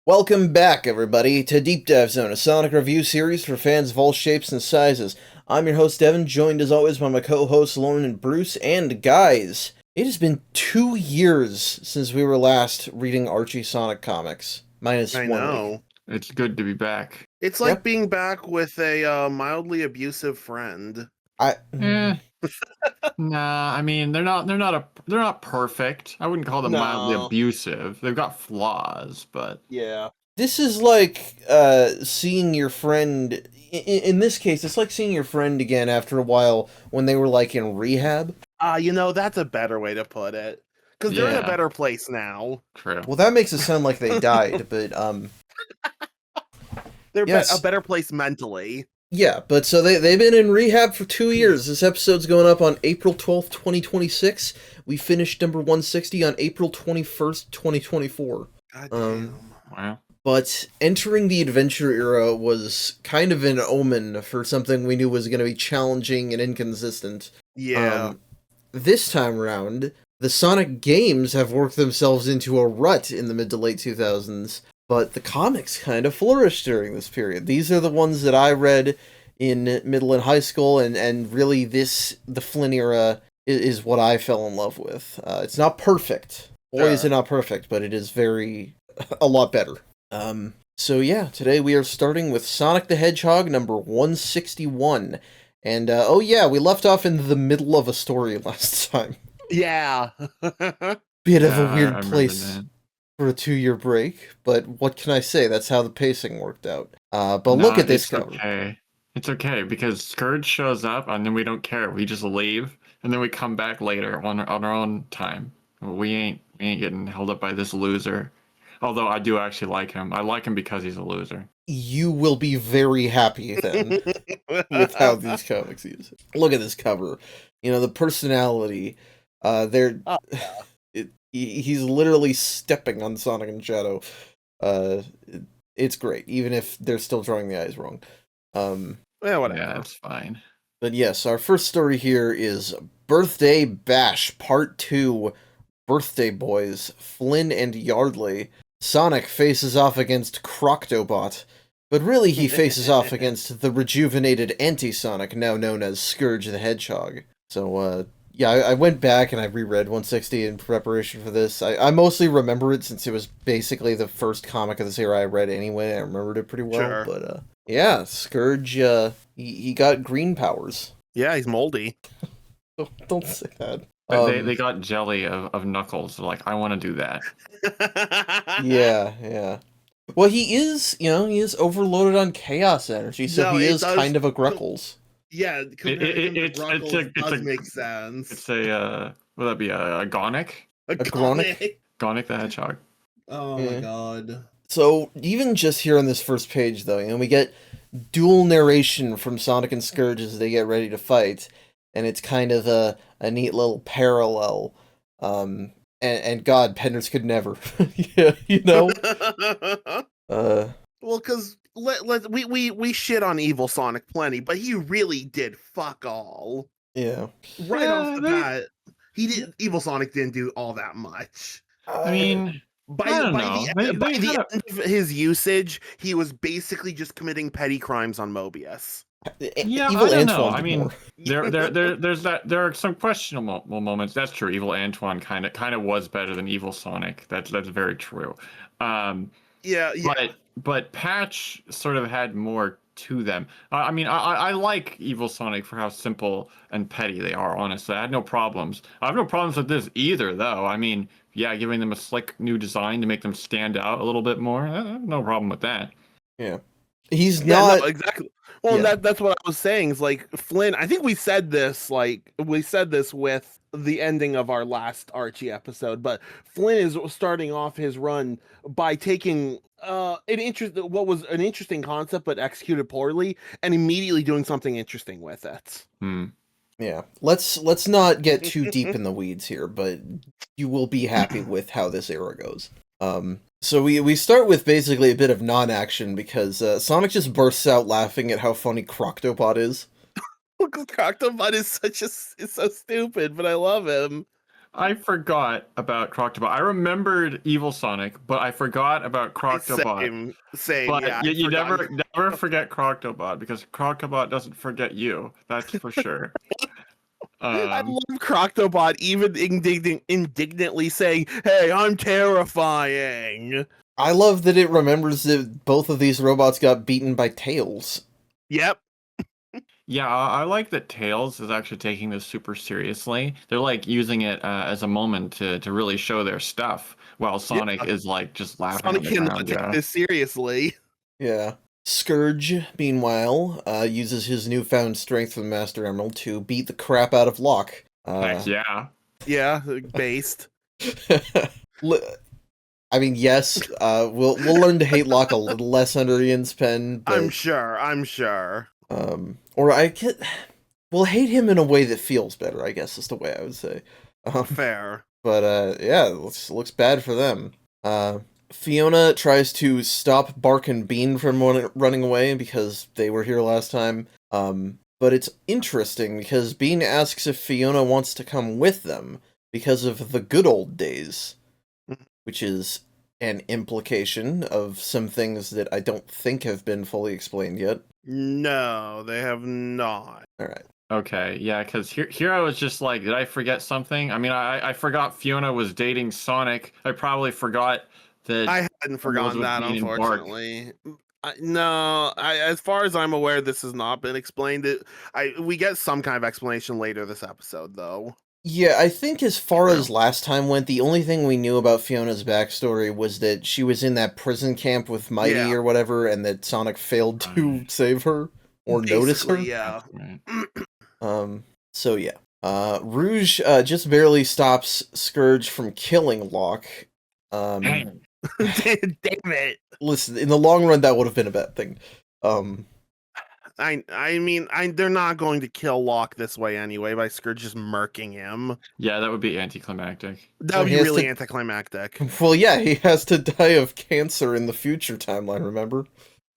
Welcome back, everybody, to Deep Dive Zone, a Sonic review series for fans of all shapes and sizes. I'm your host, Devin, joined as always by my co-hosts, Lauren and Bruce. And guys, it has been 2 years since we were last reading Archie Sonic comics. Minus I 1 week. know. It's good to be back. It's like Yep. being back with a mildly abusive friend. Nah, I mean they're not perfect. I wouldn't call them mildly No. abusive. They've got flaws, but Yeah. This is like seeing your friend. In this case, it's like seeing your friend again after a while when they were like in rehab. That's a better way to put it. Because they're in a Yeah. better place now. true. Well, that makes it sound like they died, but They're Yes. a better place mentally. yeah, but so they've been in rehab for 2 years. This episode's going up on April 12th, 2026. We finished number 160 on April 21st, 2024. God damn. Wow. But entering the adventure era was kind of an omen for something we knew was going to be challenging and inconsistent. Yeah. This time around, the Sonic games have worked themselves into a rut in the mid to late 2000s, but the comics kind of flourished during this period. These are the ones that I read in middle and high school, and really the Flynn era is what I fell in love with. It's not perfect. Boy, is it not perfect, but it is a lot better. So yeah, today we are starting with Sonic the Hedgehog number 161. And, oh yeah, we left off in the middle of a story last time. Yeah. Bit of Yeah, a weird I remember place that. for a 2-year break, but what can I say? That's how the pacing worked out. But look at this it's cover. okay. It's okay because Scourge shows up and then we don't care. We just leave and then we come back later on our own time. We ain't getting held up by this loser. Although I do actually like him. I like him because he's a loser. You will be very happy then with how these comics use it. Look at this cover. You know, the personality. He's literally stepping on Sonic and Shadow. It's great, even if they're still drawing the eyes wrong. Yeah, whatever. Yeah, that's fine. But yes, our first story here is Birthday Bash Part 2, Birthday Boys, Flynn and Yardley. Sonic faces off against Croctobot, but really he faces off against the rejuvenated anti-Sonic, now known as Scourge the Hedgehog. So, yeah, I went back and I reread 160 in preparation for this. I mostly remember it since it was basically the first comic of this era I read anyway. I remembered it pretty well, Sure. but, yeah, Scourge, he got green powers. Yeah, he's moldy. Don't say that. They got jelly of Knuckles. They're like, I want to do that. Yeah. Well, he is overloaded on chaos energy, so No, he it is does- kind of a Greckles. Yeah, comparing him to Gruckles does a- make sense. It's would that be a Gonic? A Gronic? Gonic the Hedgehog. Oh Yeah. my god. So even just here on this first page, though, we get dual narration from Sonic and Scourge as they get ready to fight, and it's kind of a neat little parallel. And God, Penders could never, yeah, Well, because we shit on Evil Sonic plenty, but he really did fuck all. yeah. Right off the Yeah, bat, Evil Sonic didn't do all that much. I mean, By I don't by know. the end of his usage, he was basically just committing petty crimes on Mobius. yeah, Evil I don't know. Antoine I did mean, more. there are some questionable moments. That's true. Evil Antoine kind of was better than Evil Sonic. That's very true. Yeah. But Patch sort of had more to them. I mean, I like Evil Sonic for how simple and petty they are. Honestly, I had no problems. I have no problems with this either, though. I mean, yeah, giving them a slick new design to make them stand out a little bit more. No problem with that. Yeah. He's Yeah, not no, exactly. Well, Yeah. that's what I was saying. Is like Flynn. I think we said this with the ending of our last Archie episode. But Flynn is starting off his run by taking what was an interesting concept but executed poorly, and immediately doing something interesting with it. Yeah, let's not get too deep in the weeds here, but you will be happy with how this era goes. So we start with basically a bit of non-action because Sonic just bursts out laughing at how funny Croctobot is. Because Croctobot is so stupid, but I love him. I forgot about Croctobot. I remembered Evil Sonic, but I forgot about Croctobot. Same. But Yeah, you never forget Croctobot because Croctobot doesn't forget you. That's for sure. I love Croctobot even indignantly saying, "Hey, I'm terrifying." I love that it remembers that both of these robots got beaten by Tails. Yep. Yeah, I like that Tails is actually taking this super seriously. They're like using it as a moment to really show their stuff, while Sonic is like just laughing Sonic on the cannot ground. take Yeah. this seriously. Yeah. Scourge, meanwhile, uses his newfound strength from Master Emerald to beat the crap out of Locke. Heck yeah. Yeah, based. I mean, yes, we'll learn to hate Locke a little less under Ian's pen, but I'm sure. we'll hate him in a way that feels better, I guess is the way I would say. Fair. But yeah, looks bad for them. Fiona tries to stop Bark and Bean from running away because they were here last time. But it's interesting because Bean asks if Fiona wants to come with them because of the good old days, which is an implication of some things that I don't think have been fully explained yet. No, they have not. All right. Okay, yeah, because here I was just like, did I forget something? I mean, I forgot Fiona was dating Sonic. I probably forgot that I hadn't forgotten Elizabeth that, Bean and Bark. unfortunately. No, as far as I'm aware, this has not been explained. We get some kind of explanation later this episode, though. Yeah, I think as far as last time went, the only thing we knew about Fiona's backstory was that she was in that prison camp with Mighty or whatever, and that Sonic failed to save her or notice her. Yeah. So yeah. Rouge just barely stops Scourge from killing Locke. Dang. Damn it. Listen, in the long run, that would have been a bad thing. I mean, they're not going to kill Locke this way anyway by Scourge just murking him. Yeah, that would be anticlimactic. That would be really anticlimactic. Well, yeah, he has to die of cancer in the future timeline, remember?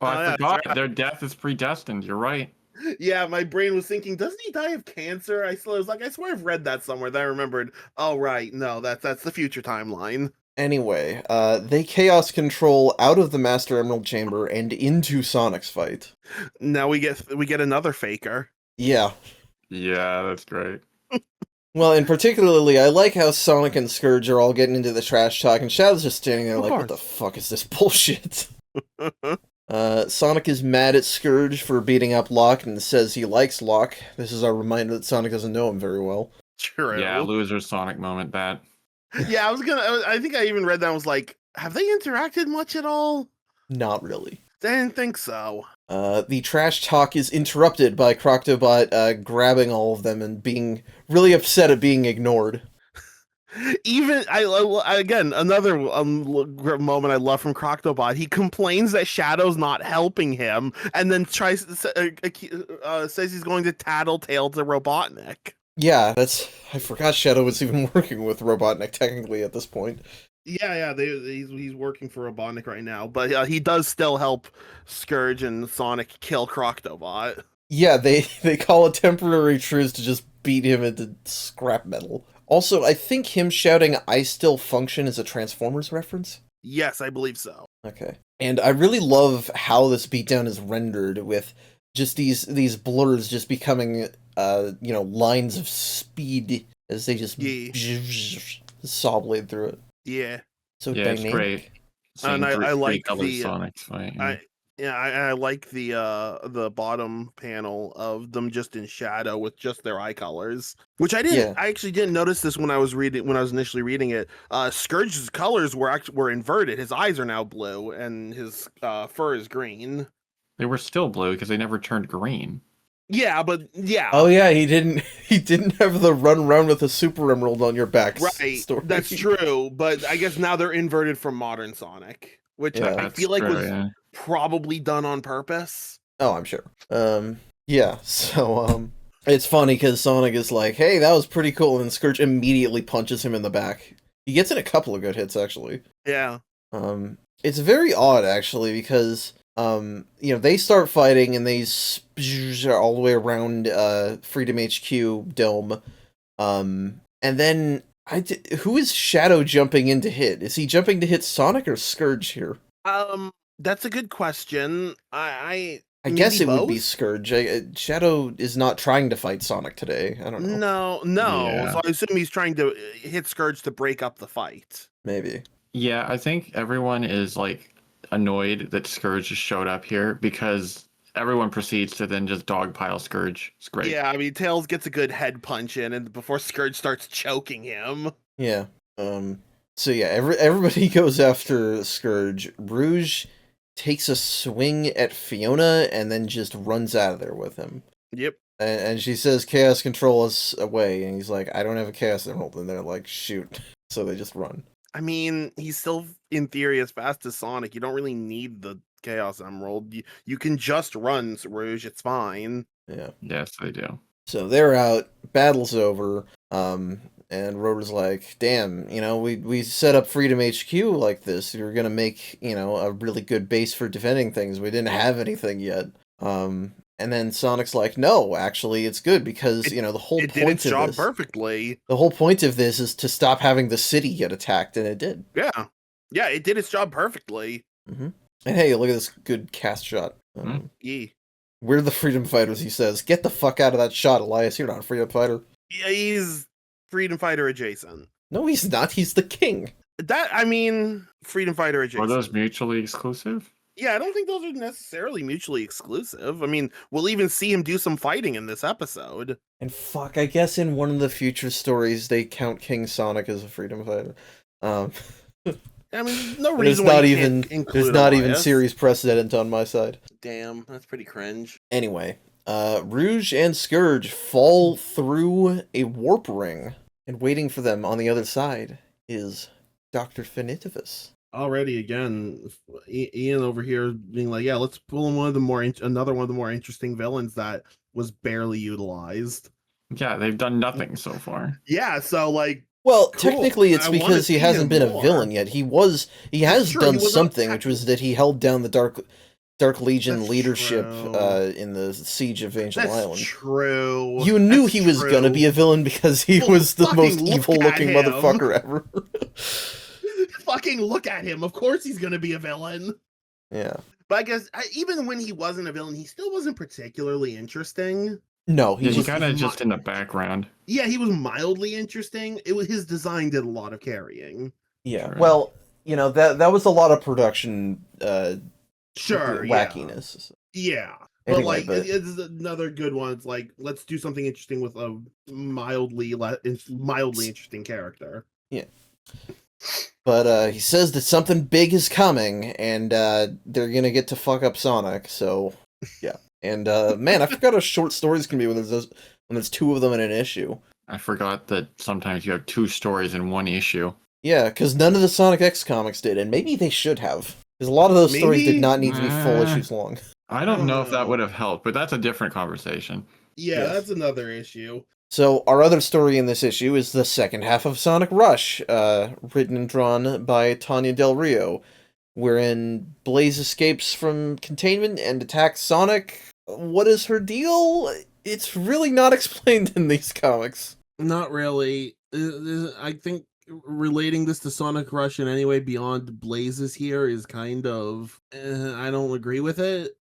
Oh, I forgot. Right. Their death is predestined. You're right. Yeah, my brain was thinking, doesn't he die of cancer? I was like, I swear I've read that somewhere. Then I remembered, oh right, no, that's the future timeline. Anyway, they chaos control out of the Master Emerald Chamber and into Sonic's fight. Now we get another faker. Yeah. Yeah, that's great. Well, and particularly, I like how Sonic and Scourge are all getting into the trash talk, and Shadow's just standing there like, what the fuck is this bullshit? Sonic is mad at Scourge for beating up Locke and says he likes Locke. This is our reminder that Sonic doesn't know him very well. True. Yeah, loser Sonic moment, that. Yeah, I think I even read that and was like, have they interacted much at all? Not really. I didn't think so. The trash talk is interrupted by Croctobot grabbing all of them and being really upset at being ignored. Even again, another moment I love from Croctobot. He complains that Shadow's not helping him, and then says he's going to tattletale to Robotnik. Yeah, I forgot Shadow was even working with Robotnik technically at this point. Yeah, he's working for Robotnik right now, but he does still help Scourge and Sonic kill Croctobot. Yeah, they call a temporary truce to just beat him into scrap metal. Also, I think him shouting "I still function" is a Transformers reference. Yes, I believe so. Okay. And I really love how this beatdown is rendered with just these blurs just becoming lines of speed as they just saw blade through it. Yeah. So yeah, dynamic. It's great. And I like the Sonic fight. I like the bottom panel of them just in shadow with just their eye colors, which I actually didn't notice this when I was initially reading it. Scourge's colors were inverted. His eyes are now blue and his fur is green. They were still blue because they never turned green. Yeah, but yeah. Oh yeah, he didn't have the run around with a super emerald on your back. Right. Story. That's true, but I guess now they're inverted from modern Sonic, which I feel like was probably done on purpose. Oh, I'm sure. Yeah, so it's funny because Sonic is like, hey, that was pretty cool, and Scourge immediately punches him in the back. He gets in a couple of good hits, actually. Yeah. It's very odd, actually, because they start fighting and they all the way around Freedom HQ dome. And then Who is Shadow jumping in to hit? Is he jumping to hit Sonic or Scourge here? That's a good question. I guess it maybe would be both? Scourge. Shadow is not trying to fight Sonic today. I don't know. No. Yeah. So I assume he's trying to hit Scourge to break up the fight. Maybe. Yeah, I think everyone is like annoyed that Scourge just showed up here because everyone proceeds to then just dogpile Scourge. It's great. Yeah, I mean, Tails gets a good head punch in, and before Scourge starts choking him. Yeah. So yeah, everybody goes after Scourge. Rouge takes a swing at Fiona and then just runs out of there with him. Yep. And she says, "Chaos control us away." And he's like, "I don't have a Chaos Emerald." And they're like, "Shoot." So they just run. I mean, he's still, in theory, as fast as Sonic. You don't really need the Chaos Emerald. You can just run, Rouge. It's fine. Yeah. Yes, they do. So they're out. Battle's over. And Rotor's like, "Damn, we set up Freedom HQ like this. We were gonna make, a really good base for defending things. We didn't have anything yet." And then Sonic's like, "No, actually, it's good because the whole It did point its of job this, perfectly. the whole point of this is to stop having the city get attacked, and it did." Yeah. Yeah, it did its job perfectly. And hey, look at this good cast shot. Yeah. We're the freedom fighters, he says. Get the fuck out of that shot, Elias. You're not a freedom fighter. Yeah, he's freedom fighter adjacent. No, he's not. He's the king. Freedom fighter adjacent. Are those mutually exclusive? Yeah, I don't think those are necessarily mutually exclusive. I mean, we'll even see him do some fighting in this episode. And fuck, I guess in one of the future stories they count King Sonic as a freedom fighter. I mean, no there's reason not why you even can't include there's not even Elias. series precedent on my side. Damn, that's pretty cringe. Anyway, Rouge and Scourge fall through a warp ring, and waiting for them on the other side is Dr. Finitivus. Already again, Ian over here being like, "Yeah, let's pull in another one of the more interesting villains that was barely utilized." Yeah, they've done nothing so far. Yeah, so like, Well, cool. technically it's I wanna because he see hasn't him been a more. villain yet. He has Sure, done he was something, not which was that he held down the Dark Legion That's leadership true. in the Siege of Angel That's Island. true. You knew That's he was true. gonna be a villain because he Well, was the fucking most look evil at looking him. motherfucker ever. Fucking look at him. Of course he's gonna be a villain. Yeah. But I guess even when he wasn't a villain, he still wasn't particularly interesting. No, Yeah, he he was kind of just in the background. Yeah, he was mildly interesting. It was his design did a lot of carrying. yeah. Sure. Well, that was a lot of production Sure, yeah. wackiness. Yeah. Anyway, but it's another good one. It's like, let's do something interesting with a mildly interesting character. But he says that something big is coming, and they're gonna get to fuck up Sonic. So yeah, and man, I forgot how short stories can be when there's two of them in an issue. I forgot that sometimes you have two stories in one issue. Yeah, because none of the Sonic X comics did, and maybe they should have, because a lot of those stories did Maybe? not need to be full issues long. I don't know if that would have helped, but that's a different conversation. Yeah, Yes. that's another issue. So our other story in this issue is the second half of Sonic Rush, written and drawn by Tanya Del Rio, wherein Blaze escapes from containment and attacks Sonic. What is her deal? It's really not explained in these comics. Not really. I think relating this to Sonic Rush in any way beyond Blazes here is kind of I don't agree with it.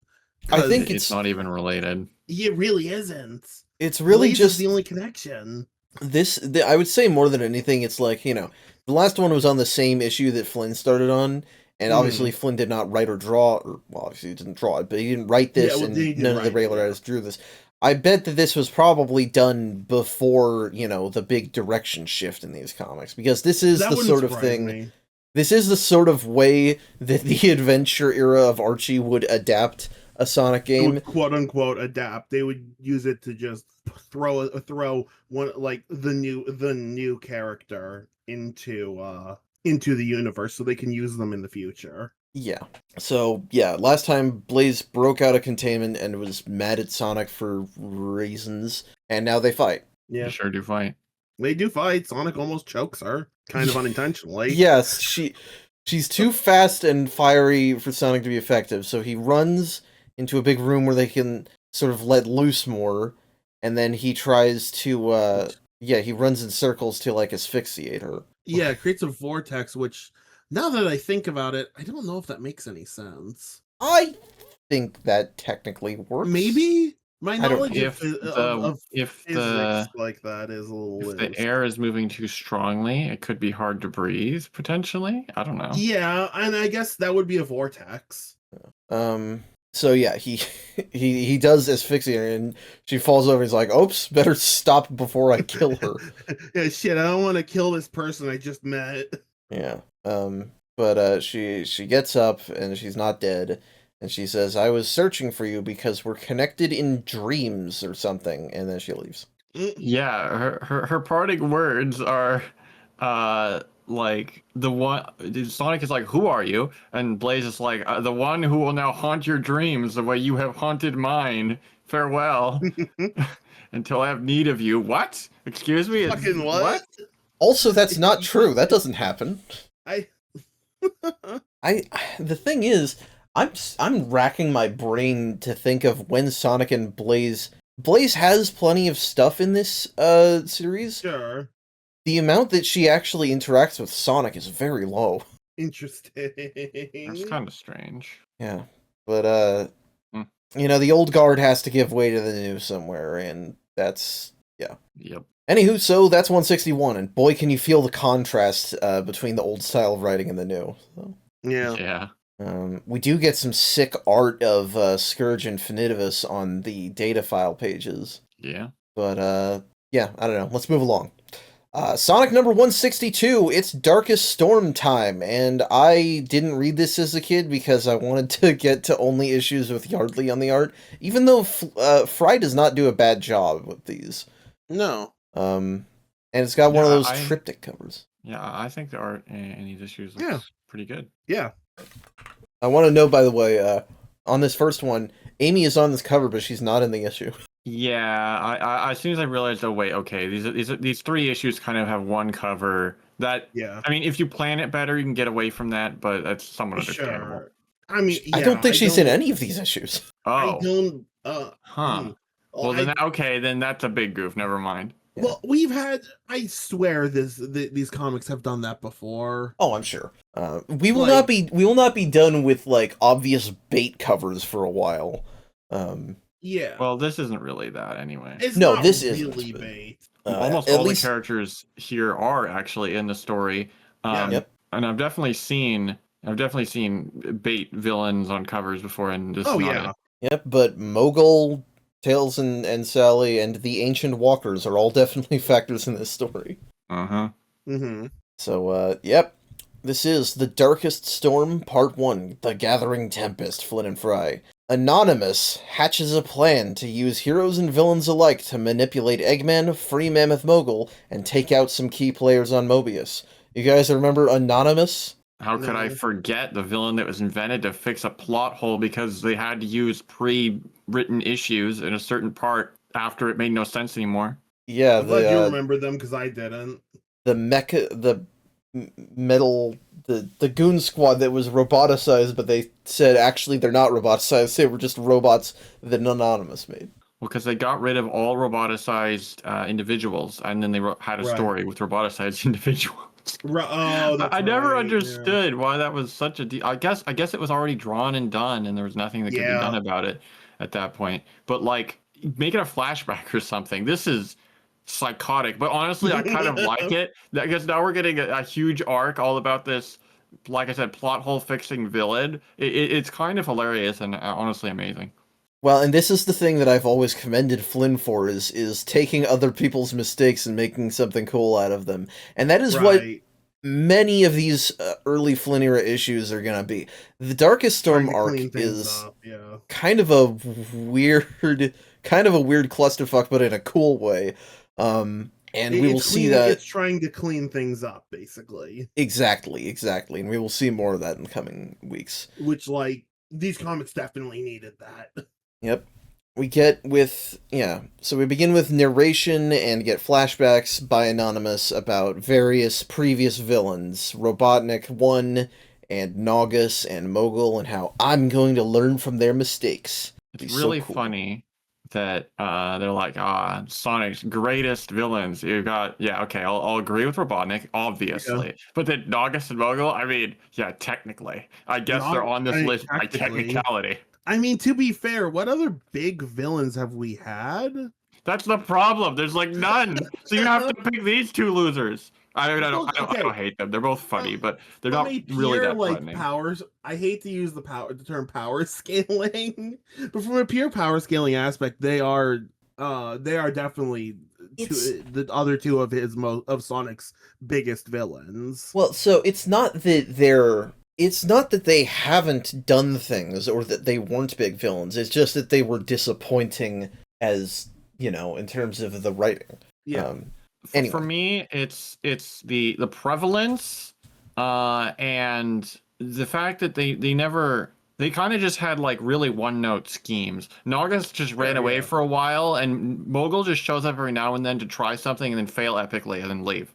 I think It's not even related. It really isn't. It's really Blaze just is the only connection. I would say more than anything, it's like, the last one was on the same issue that Flynn started on, and obviously Flynn did not write or draw, well, obviously he didn't draw it, but he didn't write this, he and didn't none of the write it, regular yeah. artists drew this. I bet that this was probably done before, the big direction shift in these comics, because this is That the wouldn't sort of surprise thing, me. this is the sort of way that the adventure era of Archie would adapt a Sonic They game. would quote unquote adapt. They would use it to just throw one like the new character into the universe so they can use them in the future. Yeah. So, yeah, last time Blaze broke out of containment and was mad at Sonic for reasons, and now they fight. Yeah, You sure do fight. they do fight. Sonic almost chokes her, kind of unintentionally. Yes, she's too fast and fiery for Sonic to be effective, so he runs into a big room where they can sort of let loose more, and then he tries to Yeah, he runs in circles to like asphyxiate her. Yeah, it creates a vortex, which now that I think about it, I don't know if that makes any sense. I think that technically works. Maybe my I don't knowledge know. of If physics the like that is a little if the loose. air is moving too strongly, it could be hard to breathe potentially. I don't know. Yeah, and I guess that would be a vortex. So yeah, he does asphyxiate her, and she falls over. He's like, "Oops, better stop before I kill her." Yeah, shit, I don't want to kill this person I just met. Yeah. But she gets up and she's not dead, and she says, "I was searching for you because we're connected in dreams or something," and then she leaves. Yeah, her parting words are like the one Sonic is like, "Who are you?" And Blaze is like, "The one who will now haunt your dreams the way you have haunted mine. Farewell until I have need of you." What? Excuse me? Fucking what? Also, that's not true. That doesn't happen. I The thing is, I'm racking my brain to think of when Sonic and Blaze has plenty of stuff in this series. Sure. The amount that she actually interacts with Sonic is very low. Interesting. That's kind of strange. Yeah. But you know, the old guard has to give way to the new somewhere, and that's yeah. Yep. Anywho, so that's 161, and boy, can you feel the contrast between the old style of writing and the new. So. Yeah. Yeah. We do get some sick art of Scourge and Finitivus on the data file pages. Yeah. But, yeah, I don't know. Let's move along. Sonic number 162, it's Darkest Storm time, and I didn't read this as a kid because I wanted to get to only issues with Yardley on the art, even though Fry does not do a bad job with these. No. And it's got one of those triptych covers. Yeah, I think the art in these issues looks pretty good. Yeah. I want to know, by the way, on this first one, Amy is on this cover, but she's not in the issue. Yeah, I as soon as I realized, oh wait, okay, these 3 issues kind of have one cover. That I mean, if you plan it better, you can get away from that, but that's somewhat understandable. Sure. I mean, yeah, I don't think she's in any of these issues. Oh, I don't. Well, then okay, then that's a big goof. Never mind. Yeah. Well, we've had. I swear, these comics have done that before. Oh, I'm sure. We will not be done with like obvious bait covers for a while. Yeah. Well, this isn't really that anyway. It's no, not this really isn't. bait. Almost all the characters here are actually in the story. Yep. And I've definitely seen bait villains on covers before, and this is not it. Yep, but Mogul, Tails and Sally, and the Ancient Walkers are all definitely factors in this story. Uh-huh. Mm-hmm. So, yep. This is The Darkest Storm, Part 1, The Gathering Tempest, Flynn and Fry. Anonymous hatches a plan to use heroes and villains alike to manipulate Eggman, free Mammoth Mogul, and take out some key players on Mobius. You guys remember Anonymous? How could I forget the villain that was invented to fix a plot hole because they had to use pre-written issues in a certain part after it made no sense anymore? Yeah, I'm glad you remember them because I didn't. The goon squad that was roboticized, but they said actually they're not roboticized, they were just robots that Anonymous made. Well, because they got rid of all roboticized individuals, and then they had a story with roboticized individuals. I never understood why that was such a I guess it was already drawn and done, and there was nothing that could be done about it at that point. But like, make it a flashback or something. This is psychotic, but honestly, I kind of like it because now we're getting a huge arc all about this, like I said, plot hole fixing villain. It's kind of hilarious and honestly amazing. Well, and this is the thing that I've always commended Flynn for, is taking other people's mistakes and making something cool out of them. And that is what many of these early Flynn era issues are gonna be. The Darkest Storm arc is kind of a weird clusterfuck, but in a cool way. And we will see that it's trying to clean things up, basically. Exactly, and we will see more of that in the coming weeks. Which, like, these comics definitely needed that. Yep. We get with, so we begin with narration and get flashbacks by Anonymous about various previous villains, Robotnik 1 and Naugus and Mogul, and how I'm going to learn from their mistakes. It's really funny. that they're like, Sonic's greatest villains. You got, yeah, okay, I'll agree with Robotnik, obviously. But then Naugus and Mogul, I mean, yeah, technically. I guess they're on this list by technically. technicality. I mean, to be fair, what other big villains have we had? That's the problem. There's like none. So you have to pick these two losers. I mean, I don't hate them. They're both funny, but they're not really that threatening. Powers. I hate to use the term power scaling, but from a pure power scaling aspect, they are definitely the other two of Sonic's biggest villains. Well, so it's not that they haven't done things or that they weren't big villains. It's just that they were disappointing as, in terms of the writing. Yeah. Anyway. For me, it's the prevalence, and the fact that they kind of just had like really one-note schemes. Naugus just ran away for a while, and Mogul just shows up every now and then to try something and then fail epically and then leave.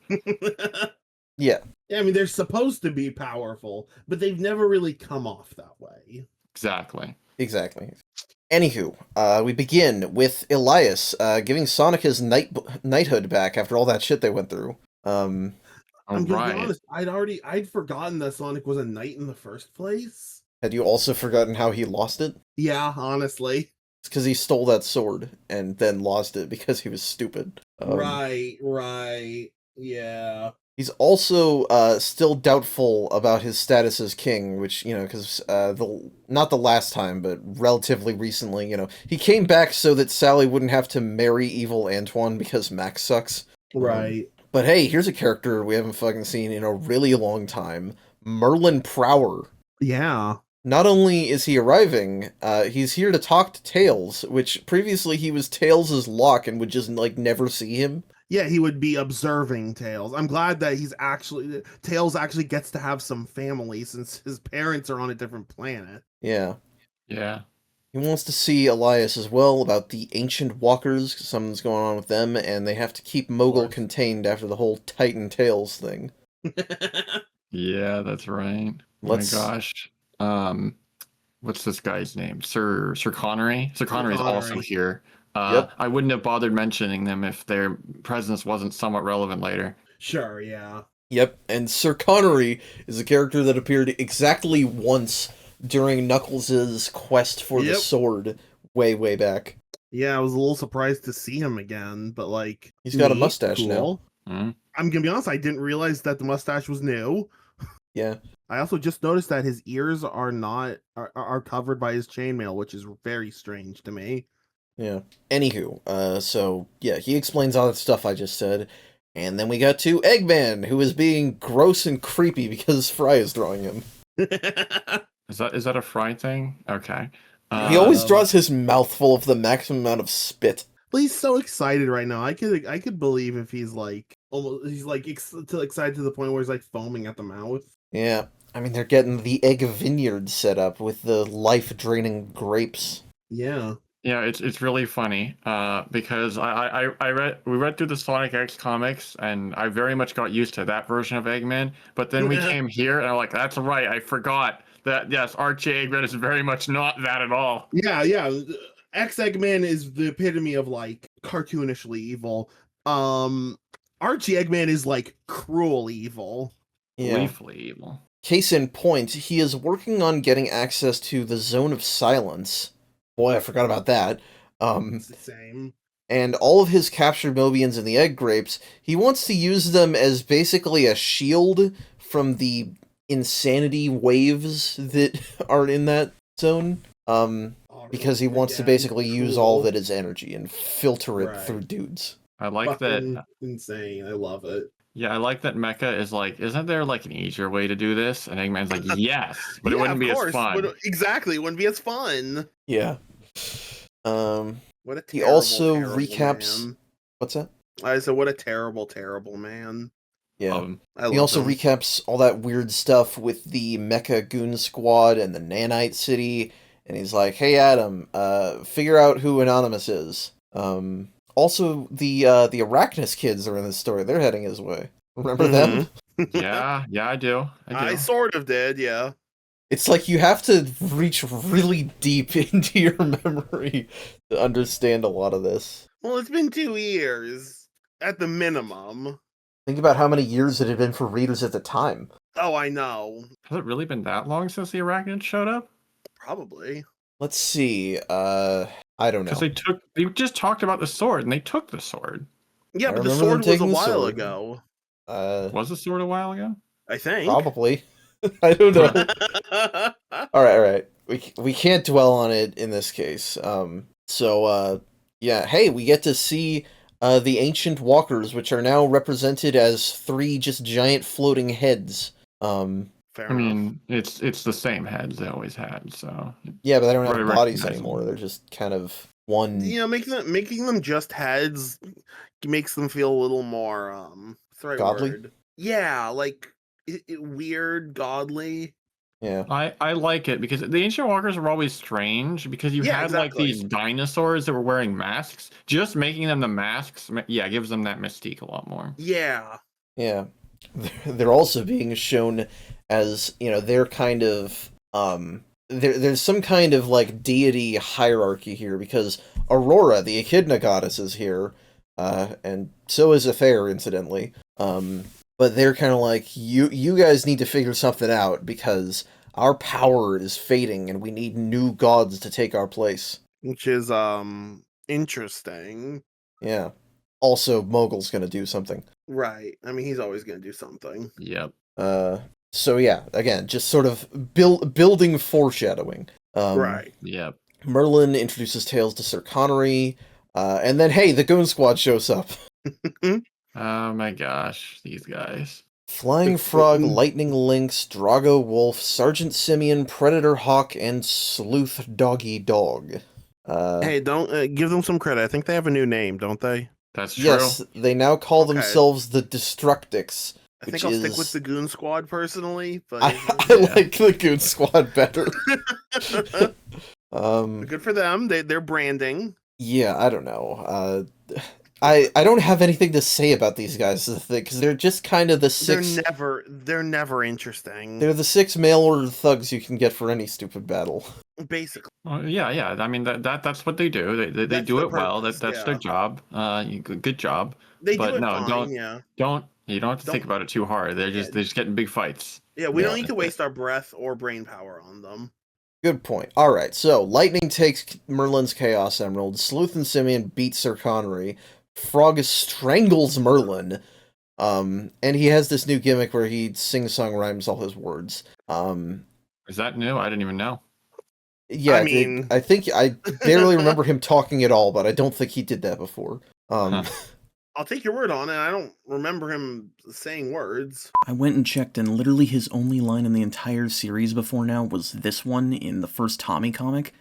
Yeah. I mean, they're supposed to be powerful, but they've never really come off that way. Exactly. Anywho, we begin with Elias giving Sonic his knighthood back after all that shit they went through. I'm gonna be honest, I'd forgotten that Sonic was a knight in the first place. Had you also forgotten how he lost it? Yeah, honestly. It's because he stole that sword and then lost it because he was stupid. Right. Yeah. He's also still doubtful about his status as king, which, because not the last time, but relatively recently, he came back so that Sally wouldn't have to marry evil Antoine because Max sucks. Right. But hey, here's a character we haven't fucking seen in a really long time. Merlin Prower. Yeah. Not only is he arriving, he's here to talk to Tails, which previously he was Tails' lock and would just, never see him. Yeah, he would be observing Tails. I'm glad that Tails actually gets to have some family since his parents are on a different planet. Yeah. Yeah. He wants to see Elias as well about the ancient walkers, something's going on with them, and they have to keep Mogul contained after the whole Titan Tails thing. Yeah, that's right. Oh my gosh. What's this guy's name? Sir Connery? Sir Connery is also here. Yep. I wouldn't have bothered mentioning them if their presence wasn't somewhat relevant later. Sure, yeah. Yep, and Sir Connery is a character that appeared exactly once during Knuckles' quest for the sword way back. Yeah, I was a little surprised to see him again, but he's got a mustache now. Mm-hmm. I'm gonna be honest, I didn't realize that the mustache was new. Yeah. I also just noticed that his ears are covered by his chainmail, which is very strange to me. Yeah. Anywho, so yeah, he explains all that stuff I just said, and then we got to Eggman, who is being gross and creepy because Fry is drawing him. Is that a Fry thing? Okay. He always draws his mouth full of the maximum amount of spit. Well, he's so excited right now. I could believe if he's excited to the point where he's foaming at the mouth. Yeah. I mean, they're getting the egg vineyard set up with the life-draining grapes. Yeah. Yeah, it's really funny because we read through the Sonic X comics and I very much got used to that version of Eggman, but then we came here and I'm like, that's right, I forgot that yes, Archie Eggman is very much not that at all. Yeah. X Eggman is the epitome of cartoonishly evil. Archie Eggman is cruel evil. Yeah. Gleefully evil. Case in point, he is working on getting access to the Zone of Silence. Boy, I forgot about that. It's the same. And all of his captured Mobians and the egg grapes, he wants to use them as basically a shield from the insanity waves that are in that zone. Because he wants to basically use all of it as energy and filter it through dudes. I like that. Insane. I love it. Yeah, I like that Mecha is isn't there an easier way to do this? And Eggman's like, yes, but it wouldn't be as fun. Exactly, it wouldn't be as fun. Yeah. What a he also terrible recaps. Man. What's that? I said, what a terrible man. Yeah. He also recaps all that weird stuff with the Mecha Goon Squad and the Nanite City, and he's like, "Hey Adam, figure out who Anonymous is." Also, the Arachnus kids are in this story. They're heading his way. Remember them? Yeah, I do. I sort of did, yeah. It's like you have to reach really deep into your memory to understand a lot of this. Well, it's been 2 years at the minimum. Think about how many years it had been for readers at the time. Oh, I know. Has it really been that long since the arachnids showed up? Probably. Let's see. I don't know. Because they just talked about the sword, and they took the sword. Yeah, I but the remember them sword was a taking the while sword. ago. Was the sword a while ago? I think. Probably. I don't know. All right. We can't dwell on it in this case. Yeah. Hey, we get to see the ancient walkers, which are now represented as 3 just giant floating heads. Fair I enough. mean, it's the same heads they always had, so Yeah, but they don't have Very bodies recognizable. anymore. They're just kind of one. You know, making them just heads makes them feel a little more what's the right Godly? word? Yeah, like weird, godly. Yeah. I like it because the ancient walkers were always strange because you Yeah, had like exactly. these dinosaurs that were wearing masks. Just making them the masks, yeah, gives them that mystique a lot more. Yeah. Yeah. They're also being shown as, they're kind of there's some kind of like deity hierarchy here because Aurora, the Echidna goddess, is here, and so is Aether, incidentally. But they're kind of like, you guys need to figure something out because our power is fading and we need new gods to take our place. Which is interesting. Yeah. Also, Mogul's gonna do something. Right. I mean, he's always going to do something. Yep. So yeah, again, just sort of building foreshadowing. Right. Yep. Merlin introduces Tails to Sir Connery, and then hey, the Goon Squad shows up. Oh my gosh, these guys. Flying Frog, Lightning Lynx, Drago Wolf, Sergeant Simeon, Predator Hawk, and Sleuth Doggy Dog. Hey, don't give them some credit. I think they have a new name, don't they? That's true. Yes, they now call Okay. themselves the Destructicts. I think I'll stick with the Goon Squad personally, but I like the Goon Squad better. good for them. They're branding. Yeah, I don't know. I don't have anything to say about these guys because they're just kind of the 6. They're never interesting. They're the 6 mail order thugs you can get for any stupid battle. Basically. Yeah. I mean that's what they do. They That's do their it well. purpose, That's their job. Good job. They But do it no, fine, yeah. You don't have to think about it too hard. They're just getting big fights. Yeah, we Yeah. don't need to waste our breath or brain power on them. Good point. Alright, so Lightning takes Merlin's Chaos Emerald, Sleuth and Simeon beat Sir Connery, Frog strangles Merlin, and he has this new gimmick where he sing-song rhymes all his words. Is that new? I didn't even know. Yeah, I mean- I think I barely remember him talking at all, but I don't think he did that before. I'll take your word on it. I don't remember him saying words. I went and checked, and literally his only line in the entire series before now was this one in the first Tommy comic.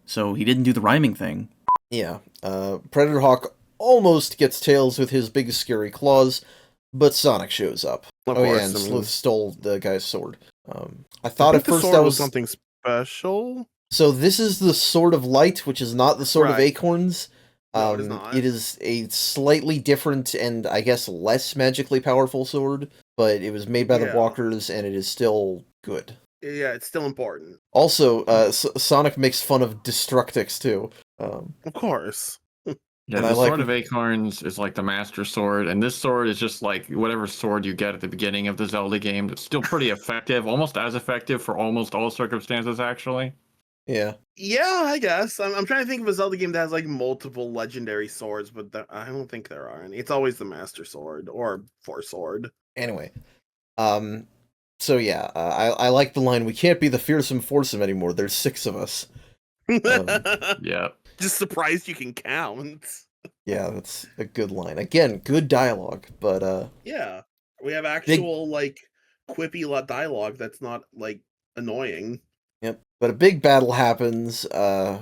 So he didn't do the rhyming thing. Yeah, Predator Hawk almost gets Tails with his big scary claws, but Sonic shows up. Of Oh course, yeah, and I mean- Sleuth stole the guy's sword. I I thought think at the first sword that was was something special. So this is the Sword of Light, which is not the Sword of Right. Acorns. No, it is not. It is a slightly different and I guess less magically powerful sword, but it was made by the Yeah. Walkers and it is still good. Yeah, it's still important. Also, Sonic makes fun of Destructix too. Of course. Yeah, And the I like- Sword of Acorns is like the Master Sword, and this sword is just like whatever sword you get at the beginning of the Zelda game. It's still pretty effective, almost as effective for almost all circumstances, actually. Yeah. Yeah, I guess. I'm trying to think of a Zelda game that has like multiple legendary swords, but I don't think there are any. It's always the Master Sword or Force Sword. Anyway, so yeah, I like the line. We can't be the fearsome foursome anymore. There's 6 of us. Yeah. Just surprised you can count. Yeah, that's a good line. Again, good dialogue, but Yeah, we have actual like quippy dialogue that's not like annoying. Yep. But a big battle happens. I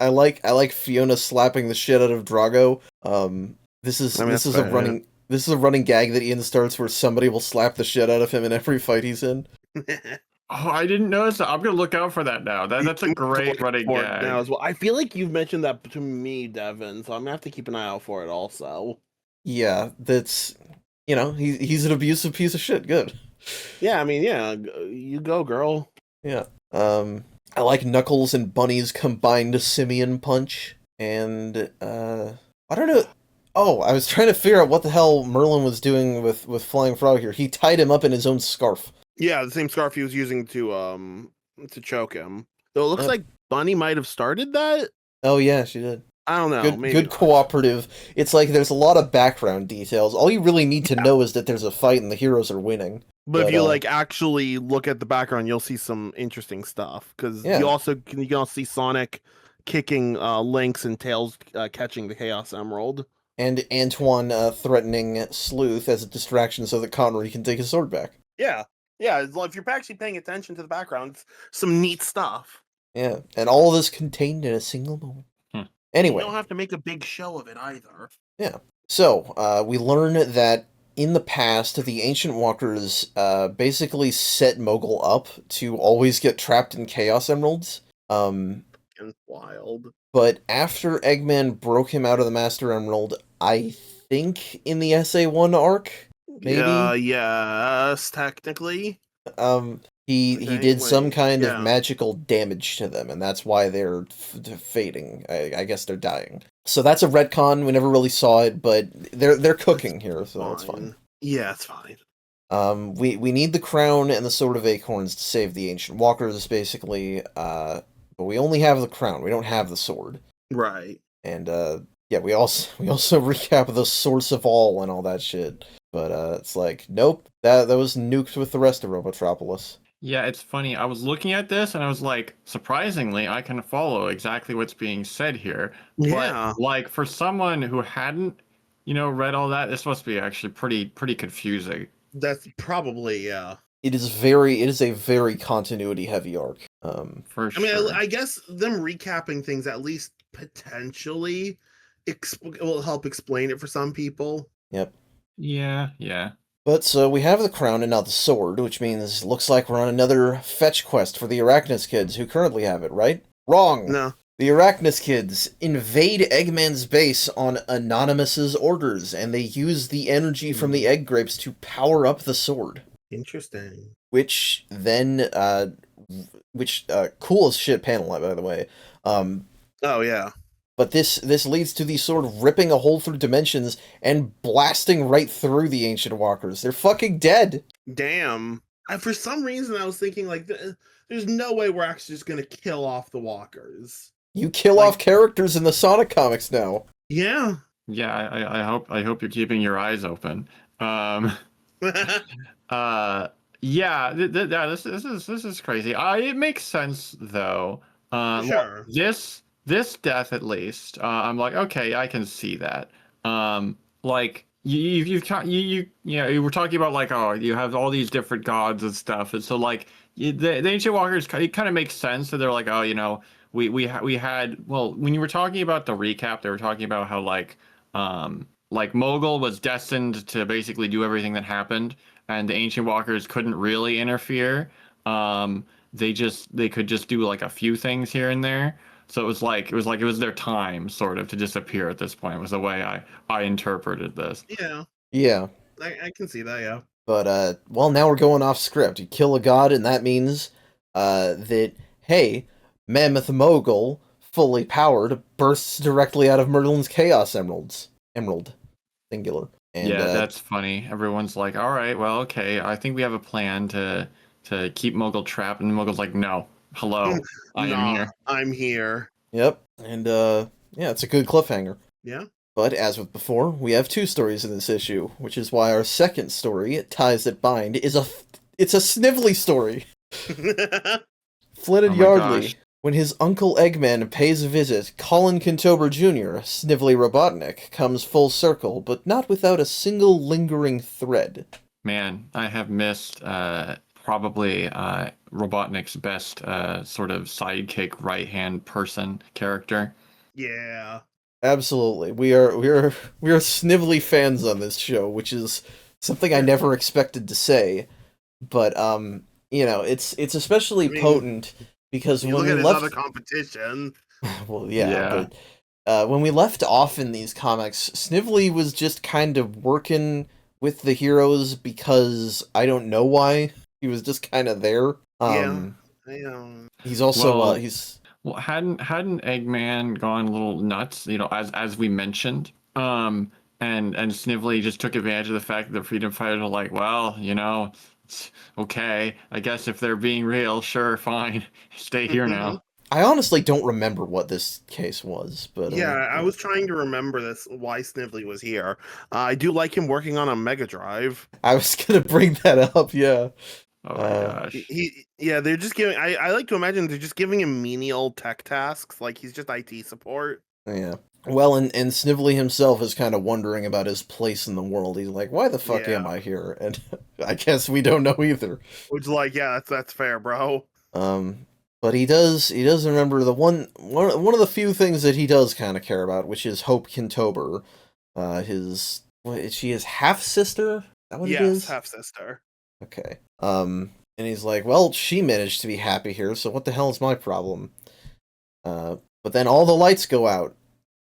like Fiona slapping the shit out of Drago. This is I mean, this that's is a fair, running this is a running gag that Ian starts where somebody will slap the shit out of him in every fight he's in. Oh, I didn't notice that. I'm gonna look out for that now. That's a great running For it gag. now as well. I feel like you've mentioned that to me, Devin, so I'm gonna have to keep an eye out for it also. Yeah, that's you know, he's an abusive piece of shit. Good. Yeah, I mean, yeah, you go, girl. Yeah. I like Knuckles and Bunny's combined simian punch, and I don't know. Oh, I was trying to figure out what the hell Merlin was doing with Flying Frog here. He tied him up in his own scarf. Yeah, the same scarf he was using to choke him. Though it looks Yep. like Bunny might have started that. Oh yeah, she did. I don't know. Good, maybe good not. cooperative. It's like there's a lot of background details. All you really need to know is that there's a fight and the heroes are winning. But if you like actually look at the background, you'll see some interesting stuff because Yeah. you can also see Sonic kicking Lynx and Tails catching the Chaos Emerald. And Antoine threatening Sleuth as a distraction so that Connery can take his sword back. Yeah, if you're actually paying attention to the background, it's some neat stuff. Yeah, and all of this contained in a single moment. Anyway. You don't have to make a big show of it either. Yeah. So, we learn that in the past, the Ancient Walkers basically set Mogul up to always get trapped in Chaos Emeralds. And wild. But after Eggman broke him out of the Master Emerald, I think in the SA1 arc, maybe? Yes, technically. He Okay, did some wait, kind yeah. of magical damage to them, and that's why they're fading. I guess they're dying. So that's a retcon. We never really saw it, but they're cooking here, so that's fine. Yeah, it's fine. We need the crown and the Sword of Acorns to save the Ancient Walkers, basically. But we only have the crown. We don't have the sword. Right. And yeah, we also recap the source of all and all that shit. But it's like, nope, that was nuked with the rest of Robotropolis. Yeah, it's funny. I was looking at this and I was like, surprisingly, I can follow exactly what's being said here. Yeah. But like for someone who hadn't, read all that, this must be actually pretty confusing. That's probably, yeah. It is a very continuity heavy arc. For I mean, sure. I guess them recapping things at least potentially will help explain it for some people. Yep. Yeah. But so we have the crown and now the sword, which means looks like we're on another fetch quest for the Arachnus kids who currently have it, right? Wrong! No. The Arachnus kids invade Eggman's base on Anonymous's orders, and they use the energy from the egg grapes to power up the sword. Interesting. Which then, cool as shit panel, by the way. Oh, yeah. But this leads to the sword ripping a hole through dimensions and blasting right through the Ancient Walkers. They're fucking dead! Damn. For some reason, I was thinking, like, there's no way we're actually just gonna kill off the walkers. You kill off characters in the Sonic comics now. Yeah. Yeah, I hope you're keeping your eyes open. Yeah, this is crazy. It makes sense though. Sure. This death at least, I'm like, okay, I can see that. Like you were talking about like, oh, you have all these different gods and stuff, and so like the Ancient Walkers, it kind of makes sense. So they're like, oh, we had, well, when you were talking about the recap, they were talking about how like Mogul was destined to basically do everything that happened, and the Ancient Walkers couldn't really interfere. They could just do like a few things here and there. So it was their time sort of to disappear at this point, was the way I interpreted this. Yeah. I can see that, yeah. But well, now we're going off script. You kill a god, and that means that, hey, Mammoth Mogul, fully powered, bursts directly out of Merlin's Chaos Emerald. Singular. And, yeah, that's funny. Everyone's like, all right, well, okay, I think we have a plan to keep Mogul trapped, and Mogul's like, no, hello, I am here. I'm here. Yep. And yeah, it's a good cliffhanger. Yeah. But as with before, we have two stories in this issue, which is why our second story, Ties That Bind, it's a Snively story. Flynn and Oh my Yardley. gosh. When his uncle Eggman pays a visit, Colin Kintober Jr., Snively Robotnik, comes full circle, but not without a single lingering thread. Man, I have missed probably Robotnik's best sort of sidekick right-hand person character. Yeah. Absolutely. We are Snively fans on this show, which is something I never expected to say. But it's especially potent because You when look at we his left other competition. well, yeah. But when we left off in these comics, Snively was just kind of working with the heroes because I don't know why. He was just kind of there. He's also Well, he's Well, hadn't Eggman gone a little nuts, as we mentioned, and Snively just took advantage of the fact that the freedom fighters are like, well, it's okay, I guess if they're being real, sure, fine, stay here now. I honestly don't remember what this case was, but Yeah, I was trying to remember this why Snively was here. I do like him working on a Mega Drive. I was gonna bring that up. Yeah. Oh my gosh. They're just giving. I like to imagine they're just giving him menial tech tasks, like he's just IT support. Yeah. Well, and Snively himself is kind of wondering about his place in the world. He's like, "Why the fuck am I here?" And I guess we don't know either. Which, like, yeah, that's fair, bro. But he does remember the one of the few things that he does kind of care about, which is Hope Kintober, is she his half sister? Is that what it is? Yes, half sister. Okay. And he's like, well, she managed to be happy here, so what the hell is my problem? But then all the lights go out,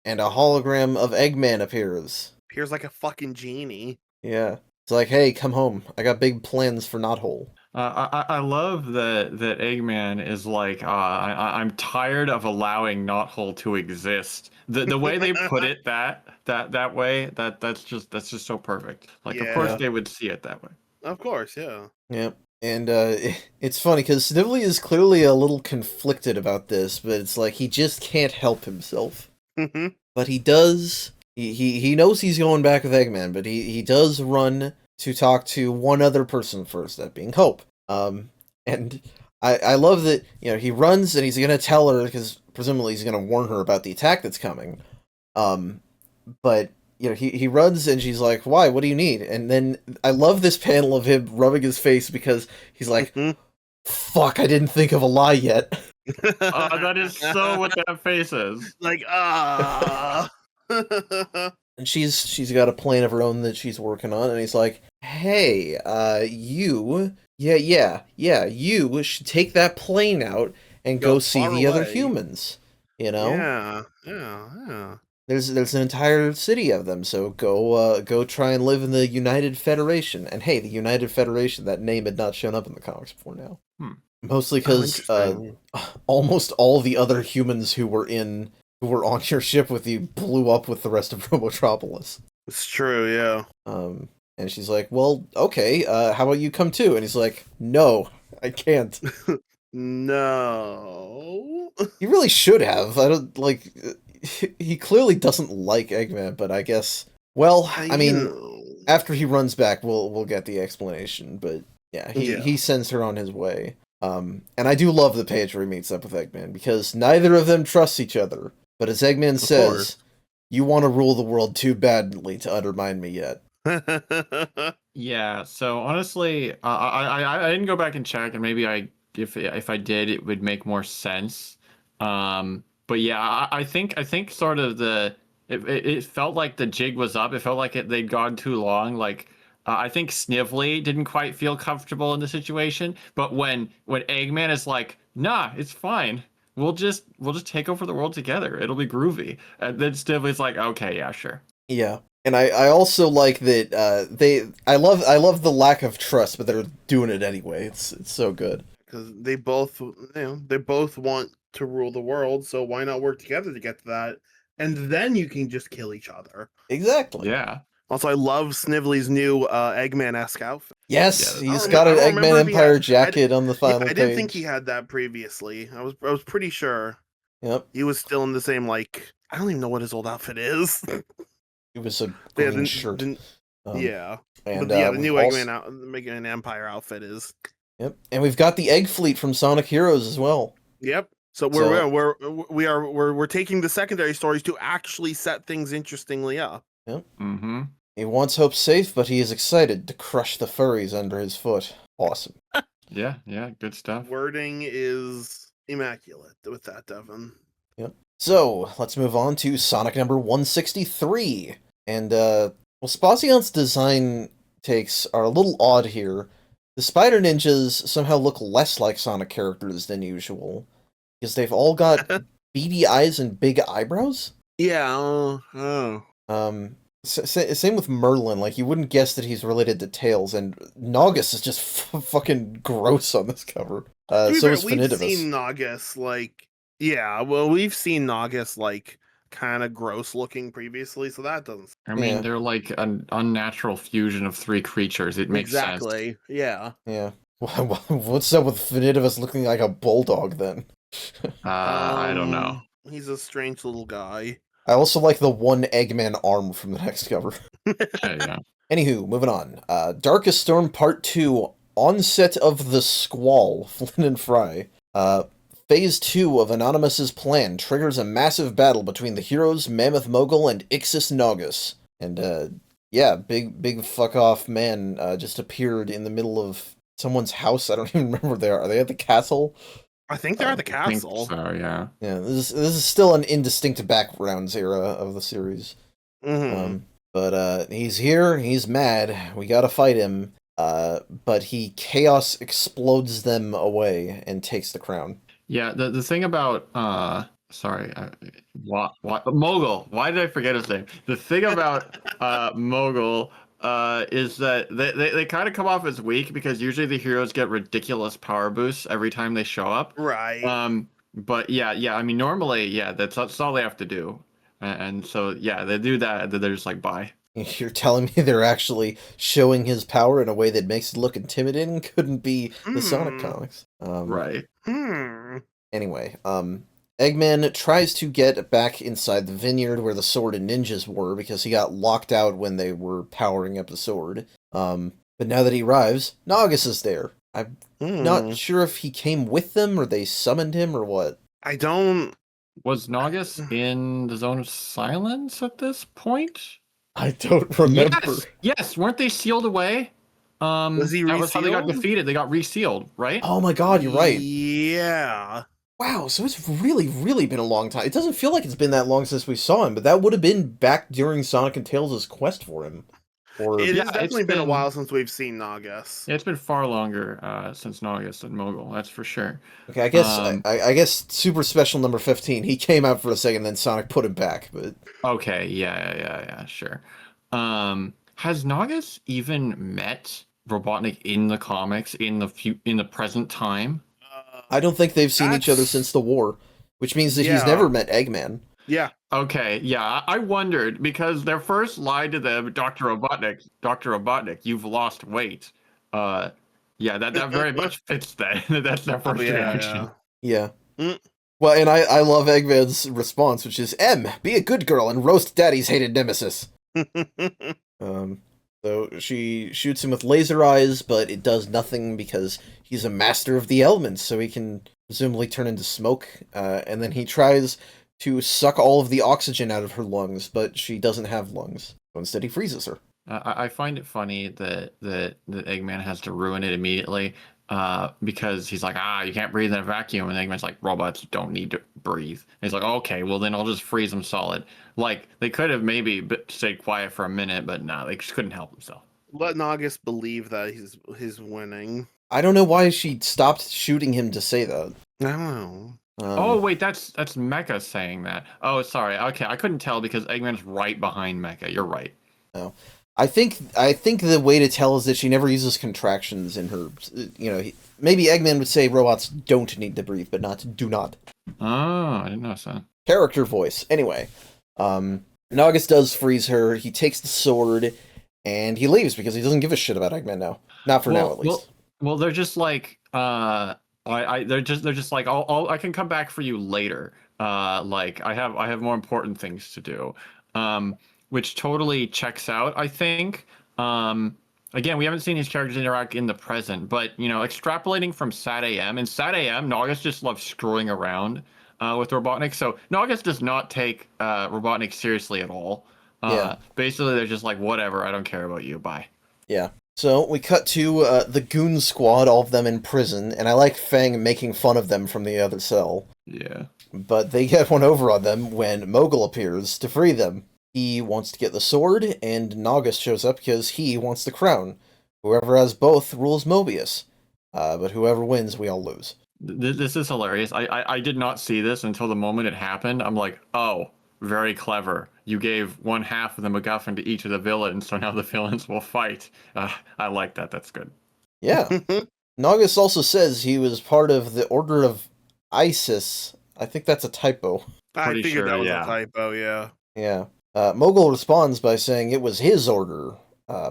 and a hologram of Eggman appears. Appears like a fucking genie. Yeah. It's like, hey, come home. I got big plans for Knothole. I love that Eggman is like, I'm tired of allowing Knothole to exist. The way they put it that way, that's just so perfect. Like, of course they would see it that way. Of course, yeah. Yep. And it's funny because Snively is clearly a little conflicted about this, but it's like he just can't help himself. But he does. He knows he's going back with Eggman, but he does run to talk to one other person first, that being Hope. And I love that he runs and he's gonna tell her because presumably he's gonna warn her about the attack that's coming. But he runs and she's like, why? What do you need? And then I love this panel of him rubbing his face because he's like, fuck, I didn't think of a lie yet. That is so what that face is. Like, And she's got a plan of her own that she's working on, and he's like, hey, you should take that plane out and go see the other humans. Yeah. There's an entire city of them, so go try and live in the United Federation. And hey, the United Federation, that name had not shown up in the comics before now. Mostly because almost all the other humans who were on your ship with you blew up with the rest of Robotropolis. It's true, yeah. And she's like, well, okay, how about you come too? And he's like, no, I can't. No. He really should have. I don't, like, he clearly doesn't like Eggman, but I guess, well, I mean, after he runs back, we'll get the explanation, but yeah, he sends her on his way. And I do love the page where he meets up with Eggman, because neither of them trusts each other. But as Eggman says, you want to rule the world too badly to undermine me yet. Yeah, so honestly, I didn't go back and check, and maybe if I did, it would make more sense. But yeah, I think sort of it felt like the jig was up. It felt like they'd gone too long. Like I think Snively didn't quite feel comfortable in the situation, but when Eggman is like, nah, it's fine. We'll just take over the world together. It'll be groovy. And then Snively's like, okay, yeah, sure. Yeah. And I also like that I love the lack of trust, but they're doing it anyway. It's so good. Because they both want to rule the world, so why not work together to get to that? And then you can just kill each other. Exactly. Yeah. Also, I love Snively's new Eggman-esque outfit. Yes, he's got an Eggman Empire jacket on the final page. I didn't think he had that previously. I was pretty sure. Yep. He was still in the same, like, I don't even know what his old outfit is. It was a green shirt. And the new Eggman Empire outfit is. Yep, and we've got the Egg Fleet from Sonic Heroes as well. Yep. So we're taking the secondary stories to actually set things interestingly up. Yep. Mm-hmm. He wants Hope safe, but he is excited to crush the furries under his foot. Awesome. Yeah, good stuff. Wording is immaculate with that, Devin. Yep. So, let's move on to Sonic number 163. And, Spazion's design takes are a little odd here. The Spider Ninjas somehow look less like Sonic characters than usual, because they've all got beady eyes and big eyebrows. Yeah. Same with Merlin. Like, you wouldn't guess that he's related to Tails, and Naugus is just fucking gross on this cover. To be So fair, is we've Finidibus. seen Naugus, like, yeah, well, we've seen Naugus, like, kind of gross looking previously, so that doesn't. I mean, Yeah. they're like an unnatural fusion of three creatures. It makes sense. Exactly, yeah. Yeah. What's up with Finidibus looking like a bulldog then? I don't know. He's a strange little guy. I also like the one Eggman arm from the next cover. Yeah. Anywho, moving on. Darkest Storm Part 2, Onset of the Squall, Flynn and Fry. Phase 2 of Anonymous's plan triggers a massive battle between the heroes Mammoth Mogul and Ixis Naugus. And, yeah, big fuck-off man just appeared in the middle of someone's house. I don't even remember where they are. Are they at the castle? I think they're at the I think castle. so, yeah. Yeah, this is still an indistinct backgrounds era of the series. Mhm. But he's here, he's mad, we gotta fight him, but he chaos explodes them away and takes the crown. Yeah, the thing about Mogul. Why did I forget his name? The thing about Mogul is that they kind of come off as weak because usually the heroes get ridiculous power boosts every time they show up. Right. But yeah, I mean normally, yeah, that's all they have to do. And so yeah, they do that, and then they're just like bye. You're telling me they're actually showing his power in a way that makes it look intimidating? Couldn't be the Sonic comics. Right. Anyway, Eggman tries to get back inside the vineyard where the sword and ninjas were because he got locked out when they were powering up the sword. But now that he arrives, Naugus is there. I'm not sure if he came with them or they summoned him or what. I don't. Was Naugus in the Zone of Silence at this point? I don't remember. Yes, weren't they sealed away? Was he That was how they got resealed? defeated. They got resealed, right? Oh my god, you're right. Yeah. Wow, so it's really been a long time. It doesn't feel like it's been that long since we saw him, but that would have been back during Sonic and Tails' quest for him. Or It Yeah, has definitely it's been a been- while since we've seen Naugus. Yeah, it's been far longer since Naugus and Mogul. That's for sure. okay, I guess I guess Super Special number 15. He came out for a second, then Sonic put him back. But Okay, yeah, sure. Has Naugus even met Robotnik in the comics in the present time? I don't think they've seen each other That's- since the war, which means that he's Yeah. never met Eggman. Yeah. Okay, yeah, I wondered because their first line to them, Dr. Robotnik, you've lost weight. Yeah, that very much fits that. That's their first reaction. Yeah. Mm. Well, and I love Eggman's response, which is, "M, be a good girl and roast Daddy's hated nemesis." So she shoots him with laser eyes, but it does nothing because he's a master of the elements, so he can presumably turn into smoke. And then he tries to suck all of the oxygen out of her lungs, but she doesn't have lungs. So instead, he freezes her. I find it funny that Eggman has to ruin it immediately because he's like, you can't breathe in a vacuum. And Eggman's like, robots don't need to breathe. And he's like, okay, well, then I'll just freeze them solid. Like, they could have maybe stayed quiet for a minute, but no, they just couldn't help themselves. Let Naugus believe that he's winning. I don't know why she stopped shooting him to say that. I don't know. Oh, wait, that's Mecha saying that. Oh, sorry. Okay, I couldn't tell because Eggman's right behind Mecha. You're right. I think the way to tell is that she never uses contractions in her. Maybe Eggman would say robots don't need to breathe, but not do not. Oh, I didn't know that. Character voice. Anyway, Naugus does freeze her. He takes the sword and he leaves because he doesn't give a shit about Eggman now. Not for now, at least. Well, they're just like they're just like I can come back for you later. Like I have more important things to do. Which totally checks out, I think. Again, we haven't seen these characters interact in the present, but extrapolating from Sat AM, in Sat AM, Naugus just loves screwing around with Robotnik. So Naugus does not take Robotnik seriously at all. Yeah. Basically, they're just like, whatever, I don't care about you, bye. Yeah. So we cut to the Goon Squad, all of them in prison, and I like Fang making fun of them from the other cell. Yeah. But they get one over on them when Mogul appears to free them. He wants to get the sword, and Naugus shows up because he wants the crown. Whoever has both rules Mobius. But whoever wins, we all lose. This is hilarious. I did not see this until the moment it happened. I'm like, oh, very clever. You gave one half of the MacGuffin to each of the villains, so now the villains will fight. I like that. That's good. Yeah. Nagus also says he was part of the Order of Isis. I think that's a typo. I Pretty figured sure, that was yeah. a typo, yeah. Yeah. Mogul responds by saying it was his order.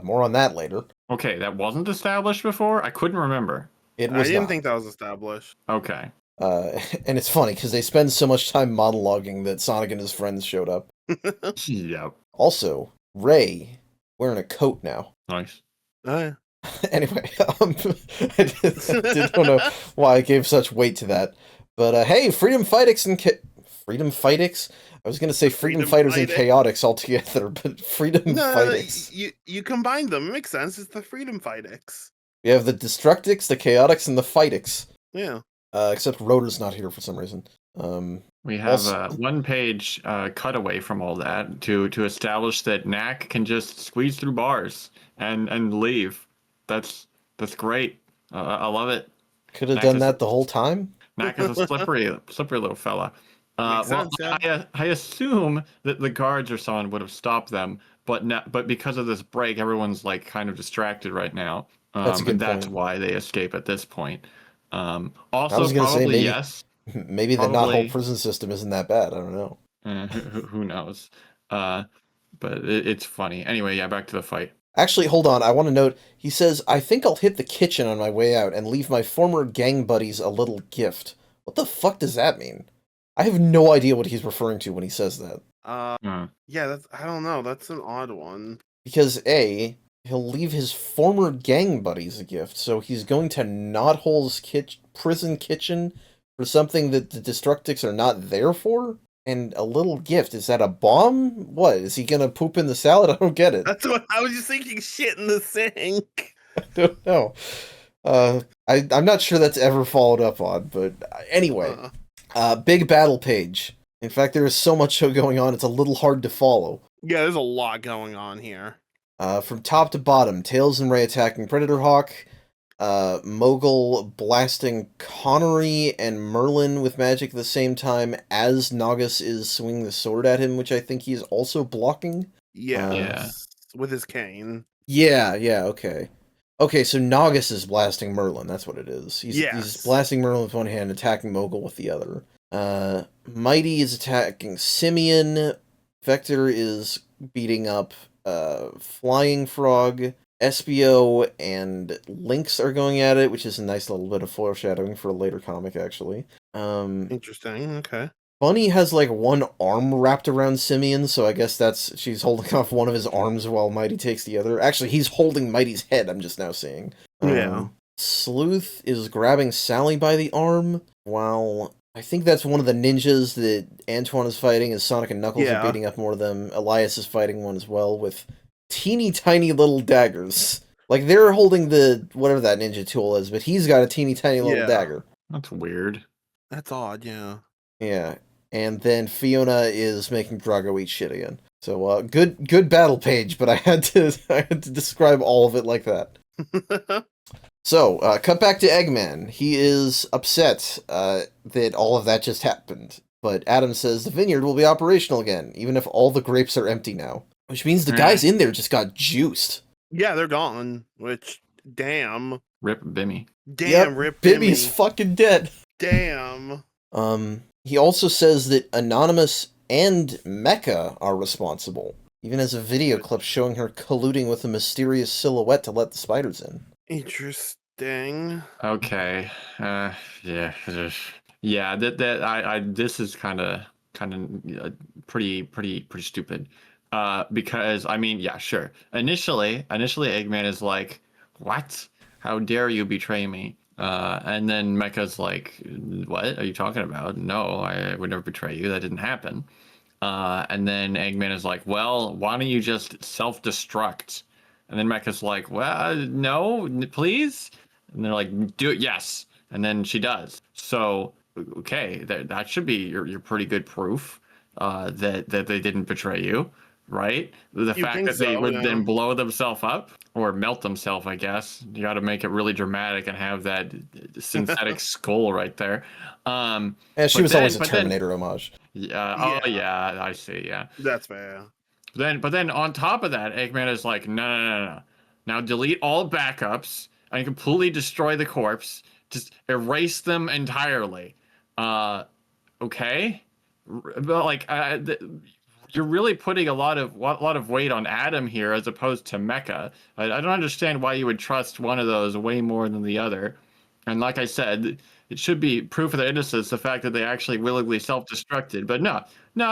More on that later. Okay, that wasn't established before? I couldn't remember. It I was didn't not. think that was established. Okay. And it's funny because they spend so much time monologuing that Sonic and his friends showed up. Yep. Also, Ray wearing a coat now. Nice. Oh, yeah. Anyway, I don't know why I gave such weight to that. But hey, Freedom Fightix and Freedom Fightix? I was going to say Freedom Fighters and Chaotix altogether, but Freedom Fightix. You combine them. It makes sense. It's the Freedom Fightix. You have the Destructix, the Chaotix, and the Fightix. Yeah. Except Rotor's not here for some reason. We have a one-page cutaway from all that to establish that Knack can just squeeze through bars and leave. That's great. I love it. Could have done that the whole time. Knack is a slippery little fella. Makes sense, yeah. I assume that the guards or someone would have stopped them, but because of this break, everyone's like kind of distracted right now. That's a good that's point. why they escape at this point. Also, I was gonna probably say maybe, yes. Maybe the not whole prison system isn't that bad. I don't know. Who knows? But it's funny. Anyway, yeah, back to the fight. Actually, hold on. I want to note, he says, I think I'll hit the kitchen on my way out and leave my former gang buddies a little gift. What the fuck does that mean? I have no idea what he's referring to when he says that. Yeah, I don't know. That's an odd one. Because A, he'll leave his former gang buddies a gift, so he's going to Knothole's prison kitchen for something that the Destructics are not there for? And a little gift. Is that a bomb? What? Is he gonna poop in the salad? I don't get it. That's what I was just thinking. Shit in the sink. I don't know. I'm not sure that's ever followed up on, but anyway. Big battle page. In fact, there is so much going on, it's a little hard to follow. Yeah, there's a lot going on here. From top to bottom, Tails and Ray attacking Predator Hawk, Mogul blasting Connery and Merlin with magic at the same time as Nagus is swinging the sword at him, which I think he's also blocking. Yeah. With his cane. Yeah, okay. Okay, so Nagus is blasting Merlin, that's what it is. He's blasting Merlin with one hand, attacking Mogul with the other. Mighty is attacking Simeon. Vector is beating up Flying Frog. SBO and Lynx are going at it, which is a nice little bit of foreshadowing for a later comic, actually. Interesting, okay. Bunny has like one arm wrapped around Simeon, so I guess she's holding off one of his arms while Mighty takes the other. Actually, he's holding Mighty's head, I'm just now seeing. Yeah. Sleuth is grabbing Sally by the arm, while I think that's one of the ninjas that Antoine is fighting, as Sonic and Knuckles are beating up more of them. Elias is fighting one as well, with teeny tiny little daggers. Like, they're holding the whatever that ninja tool is, but he's got a teeny tiny little dagger. That's weird. That's odd, yeah. Yeah. And then Fiona is making Drago eat shit again. So good battle page, but I had to describe all of it like that. So, cut back to Eggman. He is upset that all of that just happened. But Adam says the vineyard will be operational again, even if all the grapes are empty now. Which means the guys in there just got juiced. Yeah, they're gone. Which, damn. Rip Bimmy. Damn, rip Bimmy is fucking dead. Damn. He also says that Anonymous and Mecha are responsible. Even has a video clip showing her colluding with a mysterious silhouette to let the spiders in. Interesting. Okay. Yeah. This is kind of pretty stupid. Because I mean, yeah, sure. Initially, Eggman is like, "What? How dare you betray me?" And then Mecha's like, "What are you talking about? No, I would never betray you. That didn't happen." And then Eggman is like, "Well, why don't you just self-destruct?" And then Mecha's like, "Well, no, please." And they're like, "Do it, yes." And then she does. So, okay, that should be your pretty good proof that they didn't betray you. Right? The fact that they would then blow themselves up or melt themselves, I guess. You got to make it really dramatic and have that synthetic skull right there. Yeah, she was always a Terminator homage. Yeah. Oh, Yeah. yeah. I see. Yeah. That's fair. But then on top of that, Eggman is like, no, no, no, no. Now delete all backups and completely destroy the corpse. Just erase them entirely. Okay. But like, you're really putting a lot of weight on Adam here as opposed to Mecha. I don't understand why you would trust one of those way more than the other. And like I said, it should be proof of their innocence, the fact that they actually willingly self-destructed. But no,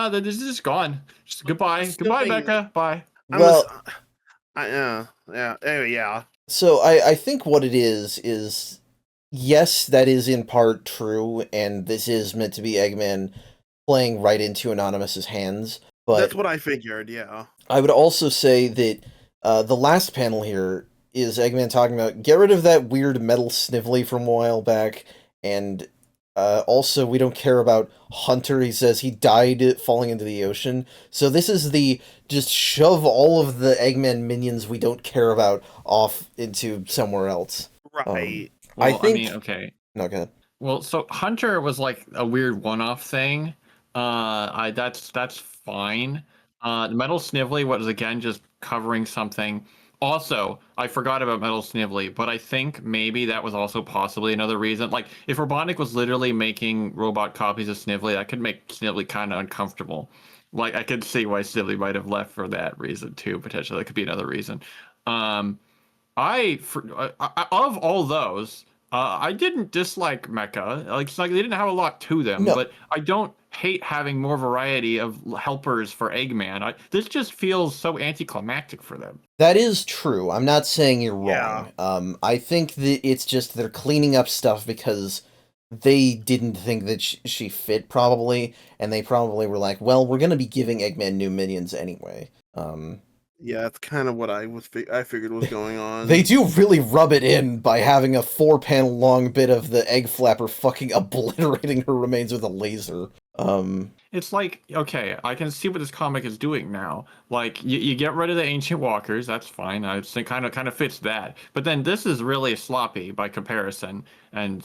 they're just gone. Just goodbye, Still goodbye, thinking- Becca, bye. Well, yeah. Anyway, yeah. so I think what it is yes, that is in part true, and this is meant to be Eggman playing right into Anonymous's hands. But That's what I figured. Yeah. I would also say that the last panel here is Eggman talking about get rid of that weird metal snively from a while back, and also we don't care about Hunter. He says he died falling into the ocean. So this is the just shove all of the Eggman minions we don't care about off into somewhere else. Right. I Well, think. mean, okay. No, go ahead. Well, so Hunter was like a weird one-off thing. That's fine. The Metal Snively was again just covering something. Also, I forgot about Metal Snively, but I think maybe that was also possibly another reason. Like, if Robotnik was literally making robot copies of Snively, that could make Snively kind of uncomfortable. Like, I could see why Snively might have left for that reason too. Potentially, that could be another reason. Of all those, I didn't dislike Mecha. Like, it's like they didn't have a lot to them, No. but I don't hate having more variety of helpers for Eggman. This just feels so anticlimactic for them. That is true. I'm not saying you're Yeah. wrong. I think that it's just they're cleaning up stuff because they didn't think that she fit, probably, and they probably were like, well, we're going to be giving Eggman new minions anyway. Yeah, that's kind of what I figured was going on. They do really rub it in by having a 4-panel long bit of the egg flapper fucking obliterating her remains with a laser. It's like, okay, I can see what this comic is doing now. Like, you get rid of the ancient walkers, that's fine. I think kind of fits that. But then this is really sloppy by comparison, and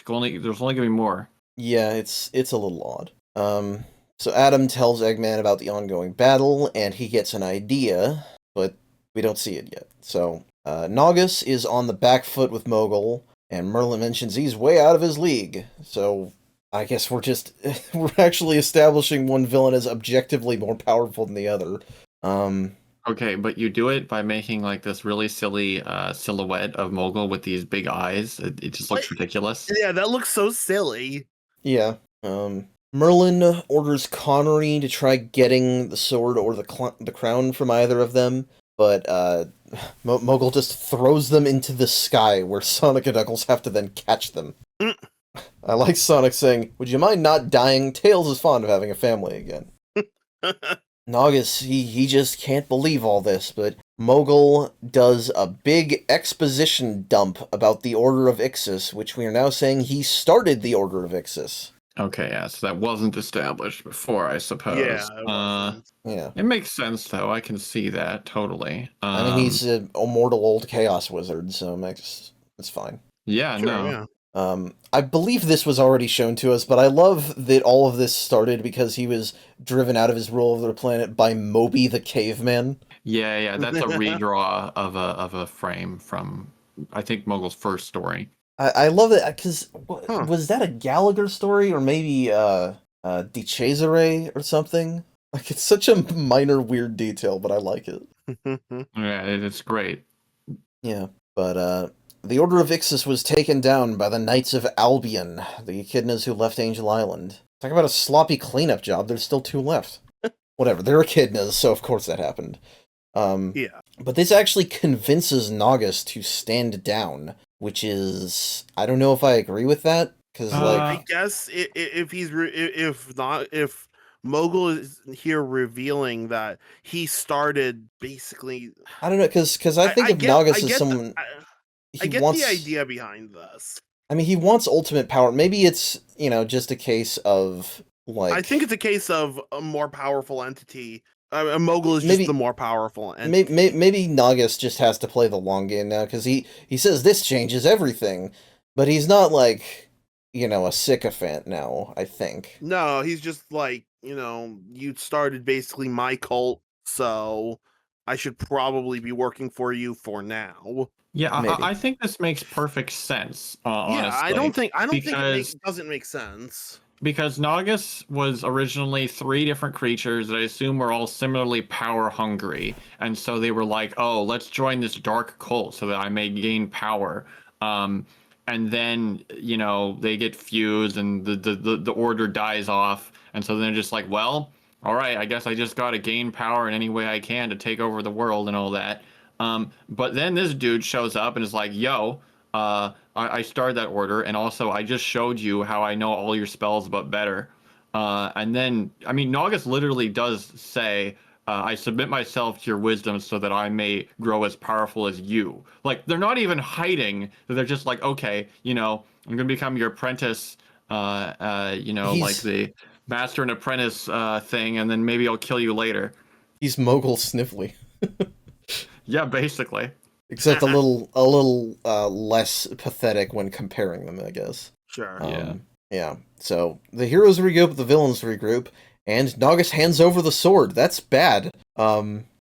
there's only gonna be more. Yeah, it's a little odd. So Adam tells Eggman about the ongoing battle, and he gets an idea, but we don't see it yet. So, Naugus is on the back foot with Mogul, and Merlin mentions he's way out of his league. So, I guess we're actually establishing one villain as objectively more powerful than the other. Okay, but you do it by making like this really silly silhouette of Mogul with these big eyes. It just looks ridiculous. Yeah, that looks so silly. Yeah. Merlin orders Connery to try getting the sword or the crown from either of them, but Mogul just throws them into the sky, where Sonic and Knuckles have to then catch them. I like Sonic saying, "Would you mind not dying? Tails is fond of having a family again." Naugus, he just can't believe all this, but Mogul does a big exposition dump about the Order of Ixis, which we are now saying he started the Order of Ixis. Okay, yeah, so that wasn't established before, I suppose. Yeah, it wasn't. Yeah. It makes sense, though. I can see that totally. I mean, he's an immortal old chaos wizard, so it's fine. Yeah, Sure, no. yeah. I believe this was already shown to us, but I love that all of this started because he was driven out of his rule of the planet by Moby the caveman. Yeah, that's a redraw of a frame from, I think, Mogul's first story. I love it because was that a Gallagher story or maybe De Cesare or something? Like, it's such a minor weird detail, but I like it. Yeah, it's great. Yeah, but the Order of Ixis was taken down by the Knights of Albion, the echidnas who left Angel Island. Talk about a sloppy cleanup job. There's still 2 left. Whatever, they're echidnas, so of course that happened. Yeah. But this actually convinces Naugus to stand down, which is, I don't know if I agree with that, because I guess if Mogul is here revealing that he started basically, I don't know, because I think of Naugus as someone. I get the idea behind this. I mean, he wants ultimate power. Maybe it's just a case of like. I think it's a case of a more powerful entity. Mogul is just the more powerful entity. Maybe Naugus just has to play the long game now because he says this changes everything, but he's not like a sycophant now, I think. No, he's just like, you started basically my cult, so I should probably be working for you for now. Yeah, Maybe. I think this makes perfect sense, Yeah, honestly. I don't think because doesn't make sense. because Nagus was originally 3 different creatures that I assume were all similarly power hungry, and so they were like, "Oh, let's join this dark cult so that I may gain power." And then they get fused, and the order dies off, and so they're just like, "Well, all right, I guess I just got to gain power in any way I can to take over the world and all that." But then this dude shows up and is like, "Yo, I started that order, and also I just showed you how I know all your spells, but better." And then, I mean, Nagus literally does say, "I submit myself to your wisdom so that I may grow as powerful as you." Like, they're not even hiding. They're just like, "Okay, I'm gonna become your apprentice." Like the master and apprentice thing, and then maybe I'll kill you later. He's Mogul Sniffly. Yeah, basically. Except a little less pathetic when comparing them, I guess. Sure. Yeah. So the heroes regroup, the villains regroup, and Nagus hands over the sword. That's bad.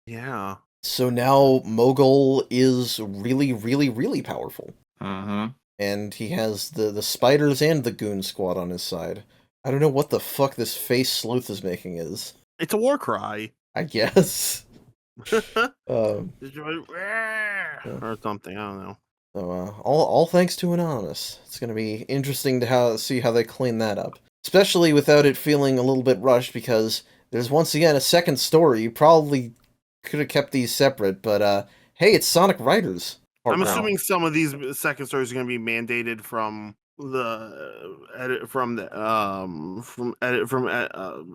Yeah. So now Mogul is really, really, really powerful. Uh-huh. And he has the spiders and the goon squad on his side. I don't know what the fuck this face Sleuth is making is. It's a war cry. I guess. Or something, I don't know. So, all thanks to Anonymous. It's going to be interesting to see how they clean that up. Especially without it feeling a little bit rushed, because there's once again a second story. You probably could have kept these separate, but hey, it's Sonic Riders. I'm assuming some of these second stories are going to be mandated from the edit from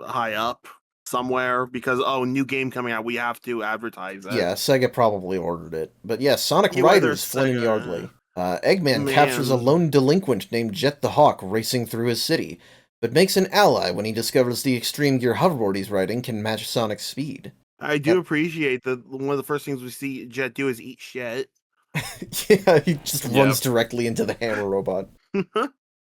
high up somewhere, because new game coming out, we have to advertise it. Yeah, SEGA probably ordered it. But yeah, Sonic Riders, Flynn and Yardley. Eggman captures a lone delinquent named Jet the Hawk racing through his city, but makes an ally when he discovers the Extreme Gear hoverboard he's riding can match Sonic's speed. I do appreciate that one of the first things we see Jet do is eat shit. Yeah, he just runs directly into the hammer robot.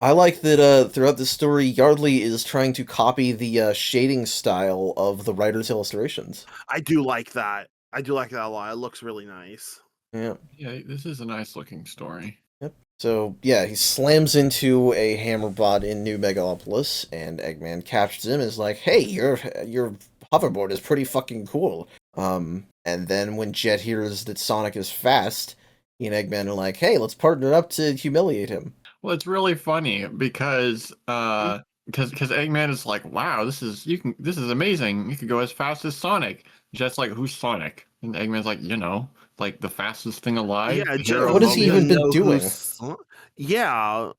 I like that throughout the story, Yardley is trying to copy the shading style of the writer's illustrations. I do like that. I do like that a lot. It looks really nice. Yeah. Yeah, this is a nice looking story. Yep. So, yeah, he slams into a hammerbot in New Megalopolis, and Eggman captures him and is like, "Hey, your hoverboard is pretty fucking cool." And then when Jet hears that Sonic is fast, he and Eggman are like, "Hey, let's partner up to humiliate him." Well, it's really funny because Eggman is like, "Wow, this is amazing. You could go as fast as Sonic." Jet's like, "Who's Sonic?" And Eggman's like, like the fastest thing alive. Yeah, what has he even been doing? Yeah.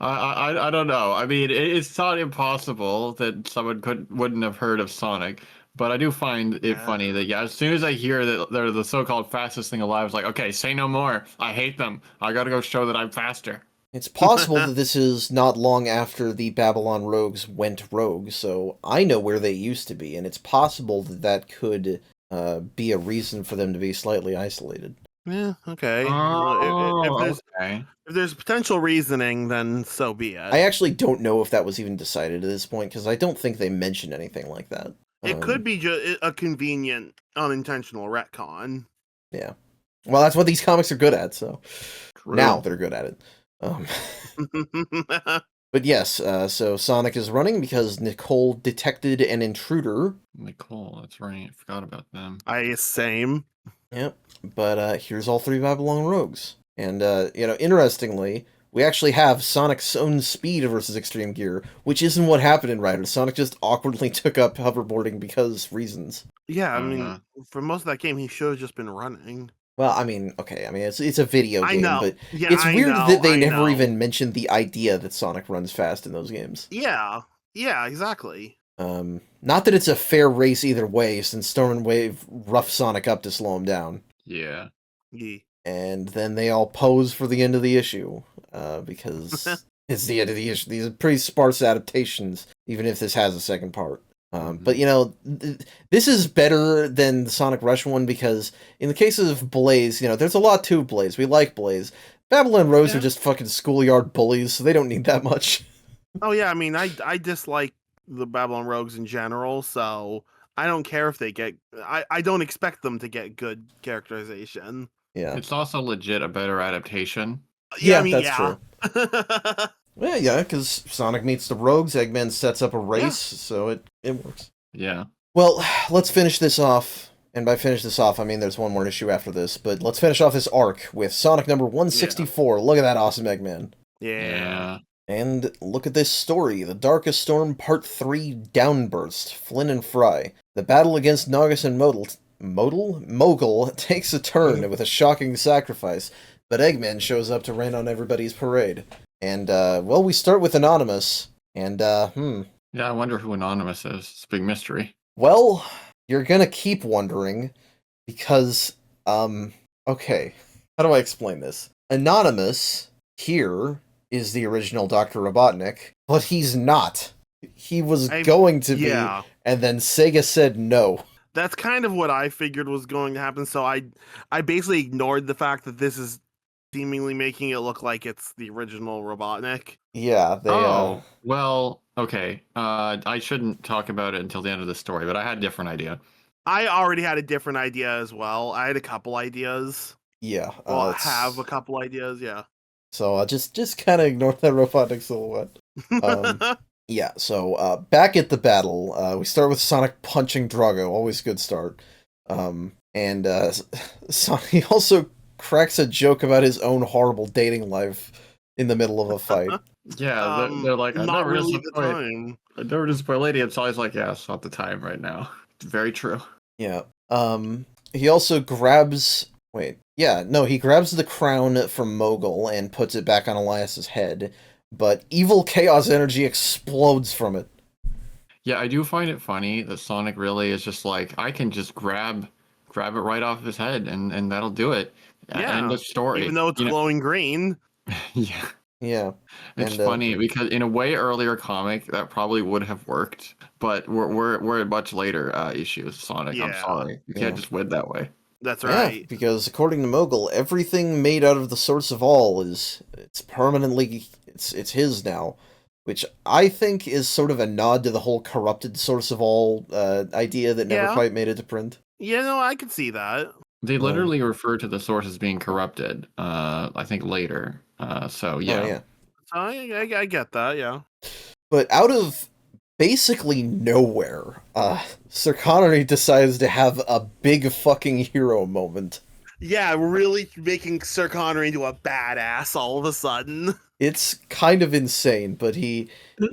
I don't know. I mean, it's not impossible that someone wouldn't have heard of Sonic, but I do find it funny that as soon as I hear that they're the so-called fastest thing alive, it's like, okay, say no more. I hate them. I gotta go show that I'm faster. It's possible that this is not long after the Babylon Rogues went rogue, so I know where they used to be, and it's possible that could be a reason for them to be slightly isolated. Yeah, okay. If there's potential reasoning, then so be it. I actually don't know if that was even decided at this point, because I don't think they mentioned anything like that. It could be just a convenient, unintentional retcon. Yeah. Well, that's what these comics are good at, so True. Now they're good at it. But yes, so Sonic is running because Nicole detected an intruder. Nicole, that's right. I forgot about them. Same. Yep. But here's all 3 Babylon Rogues. And, interestingly, we actually have Sonic's own speed versus Extreme Gear, which isn't what happened in Riders. Sonic just awkwardly took up hoverboarding because reasons. Yeah, I mean, for most of that game, he should have just been running. Well, I mean, okay, it's a video game, I know. but Yeah, it's weird that they I never know. even mentioned the idea that Sonic runs fast in those games. Yeah, exactly. Not that it's a fair race either way, since Storm and Wave rough Sonic up to slow him down. Yeah. And then they all pose for the end of the issue, because it's the end of the issue. These are pretty sparse adaptations, even if this has a second part. But, this is better than the Sonic Rush one, because in the case of Blaze, there's a lot to Blaze. We like Blaze. Babylon Rogues Yeah. are just fucking schoolyard bullies, so they don't need that much. Oh yeah, I mean, I dislike the Babylon Rogues in general, so I don't care if they get. I don't expect them to get good characterization. Yeah. It's also legit a better adaptation. Yeah, I Yeah, mean, that's yeah. Well, yeah, because Sonic meets the Rogues, Eggman sets up a race, so it works. Yeah. Well, let's finish this off. And by finish this off, I mean there's one more issue after this, but let's finish off this arc with Sonic number 164. Look at that awesome Eggman. Yeah. And look at this story, The Darkest Storm Part 3 Downburst, Flynn and Fry. The battle against Naugus and Mogul takes a turn with a shocking sacrifice, but Eggman shows up to rain on everybody's parade. And, well, we start with Anonymous, and, Yeah, I wonder who Anonymous is. It's a big mystery. Well, you're gonna keep wondering, because, okay, how do I explain this? Anonymous, here, is the original Dr. Robotnik, but he's not. He was going to be, and then Sega said no. That's kind of what I figured was going to happen, so I basically ignored the fact that this is seemingly making it look like it's the original Robotnik. Yeah, they, well, okay. I shouldn't talk about it until the end of the story, but I had a different idea. I already had a different idea as well. I had a couple ideas. Yeah. Well, have a couple ideas, yeah. So just kind of ignore that Robotnik silhouette. Yeah, so back at the battle, we start with Sonic punching Drago, always a good start. And Sonic he also cracks a joke about his own horrible dating life in the middle of a fight. Yeah, they're like, not really the time. I never disappoint a lady. It's always like, yeah, it's not the time right now. It's very true. Yeah. He also grabs... he grabs the crown from Mogul and puts it back on Elias's head, but evil chaos energy explodes from it. Yeah, I do find it funny that Sonic really is just like, I can just grab it right off his head, and that'll do it. Yeah, end of story. Even though it's glowing green. Yeah. Yeah. It's funny because in a way earlier comic that probably would have worked, but we're at much later issues. Sonic, I'm sorry, you can't just win that way. That's right. Yeah, because according to Mogul, everything made out of the Source of All it's permanently it's his now, which I think is sort of a nod to the whole corrupted Source of All idea that never quite made it to print. Yeah, no, I could see that. They literally refer to the source as being corrupted. I think later. So yeah. Oh, yeah. I get that. Yeah. But out of basically nowhere, Sir Connery decides to have a big fucking hero moment. Yeah, really making Sir Connery into a badass all of a sudden. It's kind of insane, but he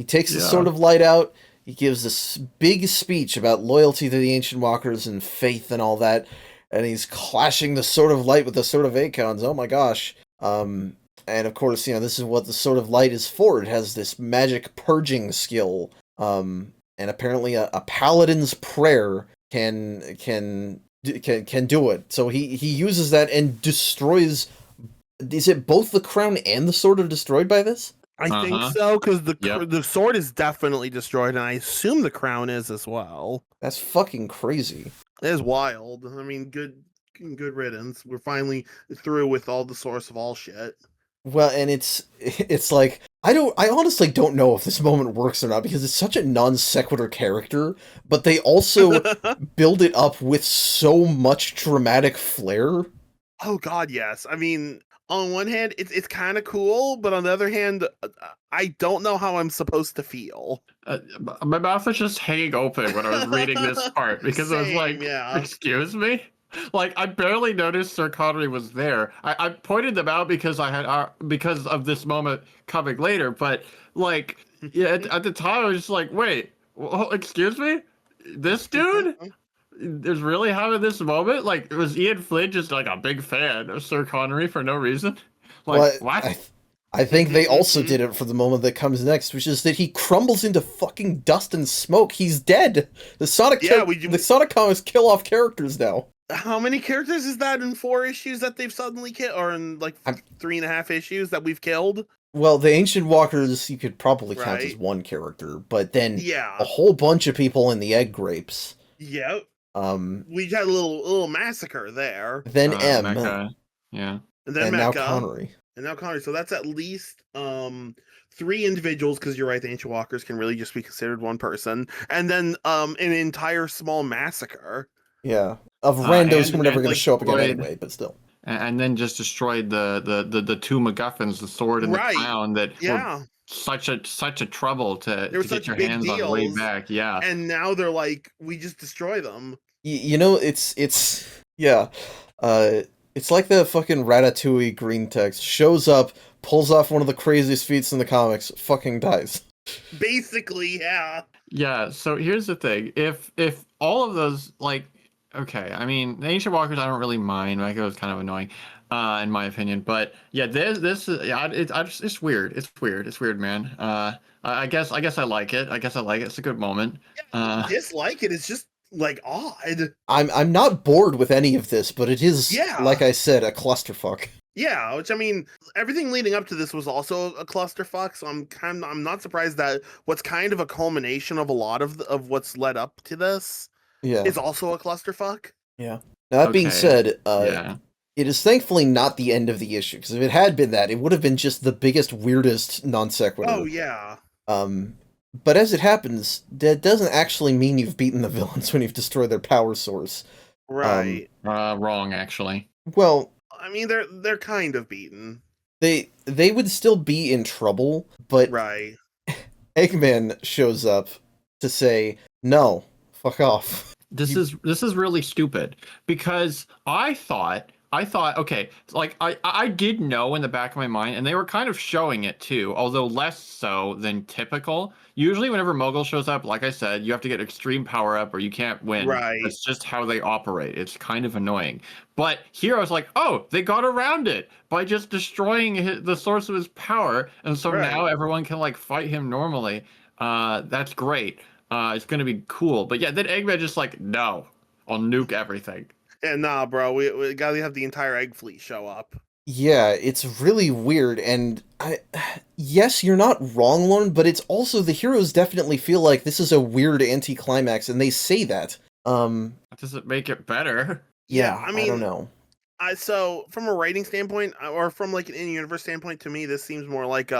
takes the Sword of Light out. He gives this big speech about loyalty to the Ancient Walkers and faith and all that, and he's clashing the Sword of Light with the Sword of Aeons. Oh my gosh. And of course, this is what the Sword of Light is for. It has this magic purging skill. And apparently a paladin's prayer can do it. So he uses that and destroys. Is it both the crown and the sword are destroyed by this? I think so, because the sword is definitely destroyed, and I assume the crown is as well. That's fucking crazy. It is wild. I mean, good riddance. We're finally through with all the Source of All shit. Well, and it's like I honestly don't know if this moment works or not, because it's such a non sequitur character, but they also build it up with so much dramatic flair. Oh god, yes. I mean, on one hand, it's kind of cool, but on the other hand, I don't know how I'm supposed to feel. My mouth was just hanging open when I was reading this part, because I was like, excuse me? Like, I barely noticed Sir Connery was there. I pointed them out because I had because of this moment coming later, but like, at the time I was just like, wait, excuse me? This dude is really having this moment? Like, was Ian Flynn just like a big fan of Sir Connery for no reason? Like, what? I think they also did it for the moment that comes next, which is that he crumbles into fucking dust and smoke. He's dead. The Sonic comics kill off characters now. How many characters is that in 4 issues that they've suddenly killed, or in like 3.5 issues that we've killed? Well, the Ancient Walkers you could probably count as one character, but then a whole bunch of people in the Egg Grapes. Yep. We had a little massacre there. Then M. Mecha. Yeah. And then now Connery. And now Connor, so that's at least 3 individuals, because you're right, the Ancient Walkers can really just be considered one person, and then an entire small massacre. Yeah, of randos who were never going to like, show up again destroyed- anyway, but still. And then just destroyed the two MacGuffins, the sword and Right. the clown, that were Yeah. such a trouble to They were get such your big hands on way deals, back. Yeah. And now they're like, we just destroy them. You know, it's yeah, it's like the fucking Ratatouille green text shows up, pulls off one of the craziest feats in the comics, fucking dies. Basically, yeah. Yeah, so here's the thing. If all of those, like, okay, I mean, the Ancient Walkers I don't really mind. Like, it was kind of annoying, in my opinion. But yeah, this is, yeah, it's weird. It's weird. It's weird, man. I guess I like it. I guess I like it. It's a good moment. Dislike it. It's just like odd. I'm not bored with any of this, but it is, Yeah. like I said, a clusterfuck. Yeah, which I mean, everything leading up to this was also a clusterfuck. So I'm not surprised that what's kind of a culmination of a lot of what's led up to this Yeah. is also a clusterfuck. Yeah. Now, that being Okay. said, Yeah. it is thankfully not the end of the issue, because if it had been that, it would have been just the biggest, weirdest non sequitur. Oh yeah. But as it happens, that doesn't actually mean you've beaten the villains when you've destroyed their power source. Right. Wrong, actually. Well, I mean, they're kind of beaten. they would still be in trouble, but Right. Eggman shows up to say, no, fuck off. This is really stupid, because I thought okay, like I did know in the back of my mind, and they were kind of showing it too, although less so than typical. Usually whenever Mogul shows up, like I said, you have to get extreme power up or you can't win. Right. That's just how they operate. It's kind of annoying. But here I was like, oh, they got around it by just destroying the source of his power, and so Right. now everyone can like fight him normally. That's great. It's gonna be cool. But yeah, then Eggman just like, no, I'll nuke everything. And nah, bro, we gotta have the entire egg fleet show up. Yeah, it's really weird, and yes, you're not wrong, Lauren, but it's also the heroes definitely feel like this is a weird anticlimax, and they say that. Does it make it better? Yeah, I I mean, don't know. So from a writing standpoint, or from like an in-universe standpoint, to me, this seems more like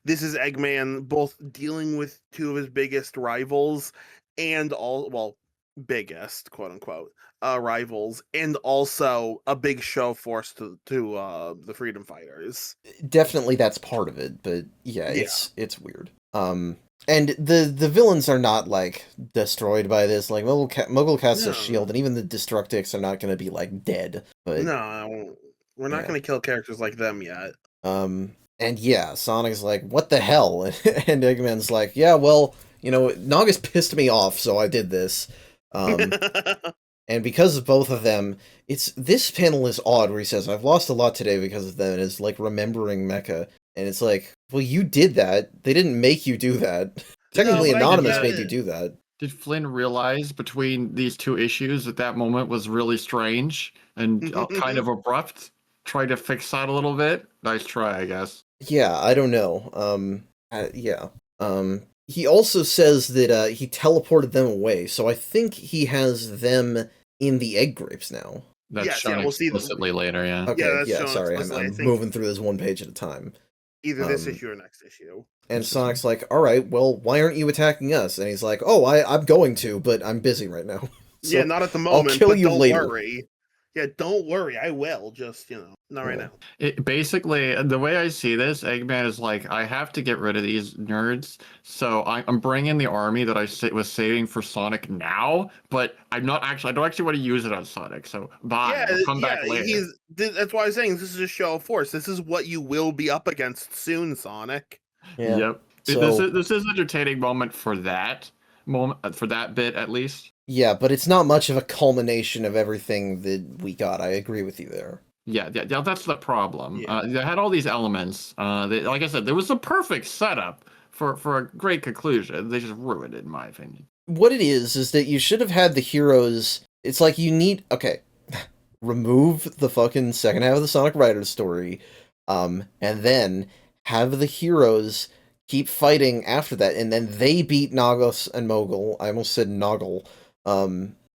this is Eggman both dealing with two of his biggest rivals, and biggest quote unquote rivals, and also a big show force to the freedom fighters. Definitely that's part of it, but yeah, it's weird. And the villains are not like destroyed by this. Like Mogul casts a No. shield, and even the Destructics are not going to be like dead. But No, we're not Yeah. going to kill characters like them yet. and yeah, Sonic's like, what the hell? And Eggman's like, yeah, well, you know, Naga's pissed me off, so I did this. And because of both of them, this panel is odd where he says, I've lost a lot today because of them, and it's like remembering Mecha. And it's like, well, you did that. They didn't make you do that. Technically, but I Anonymous get made it. you do that. Did Flynn realize between these two issues that moment was really strange and kind of abrupt? Try to fix that a little bit. Nice try, I guess. Yeah, I don't know. Yeah. He also says that he teleported them away, so I think he has them in the egg grapes now. That's Yes, yeah, shown we'll see the- explicitly later, yeah. Okay, that's yeah, shown sorry, explicitly, I I'm think. moving through this one page at a time. Either this Um, issue or next issue. And Sonic's like, all right, well, why aren't you attacking us? And he's like, oh, I'm going to, but I'm busy right now. So Yeah, not at the moment. kill but you don't later. worry. Yeah, don't worry. I will. Just not right Yeah. now. Basically, the way I see this, Eggman is like, I have to get rid of these nerds, so I'm bringing the army that I was saving for Sonic now, but I don't actually want to use it on Sonic, so bye. I'll come back later. That's why I was saying this is a show of force. This is what you will be up against soon, Sonic. Yeah. Yep. So- This is an entertaining moment for that bit at least. Yeah, but it's not much of a culmination of everything that we got. I agree with you there. Yeah, that's the problem. Yeah. They had all these elements. Like I said, there was a perfect setup for a great conclusion. They just ruined it, in my opinion. What it is that you should have had the heroes. It's like you need. Okay. Remove the fucking second half of the Sonic Riders story, and then have the heroes keep fighting after that, and then they beat Nagos and Mogul. I almost said Noggle.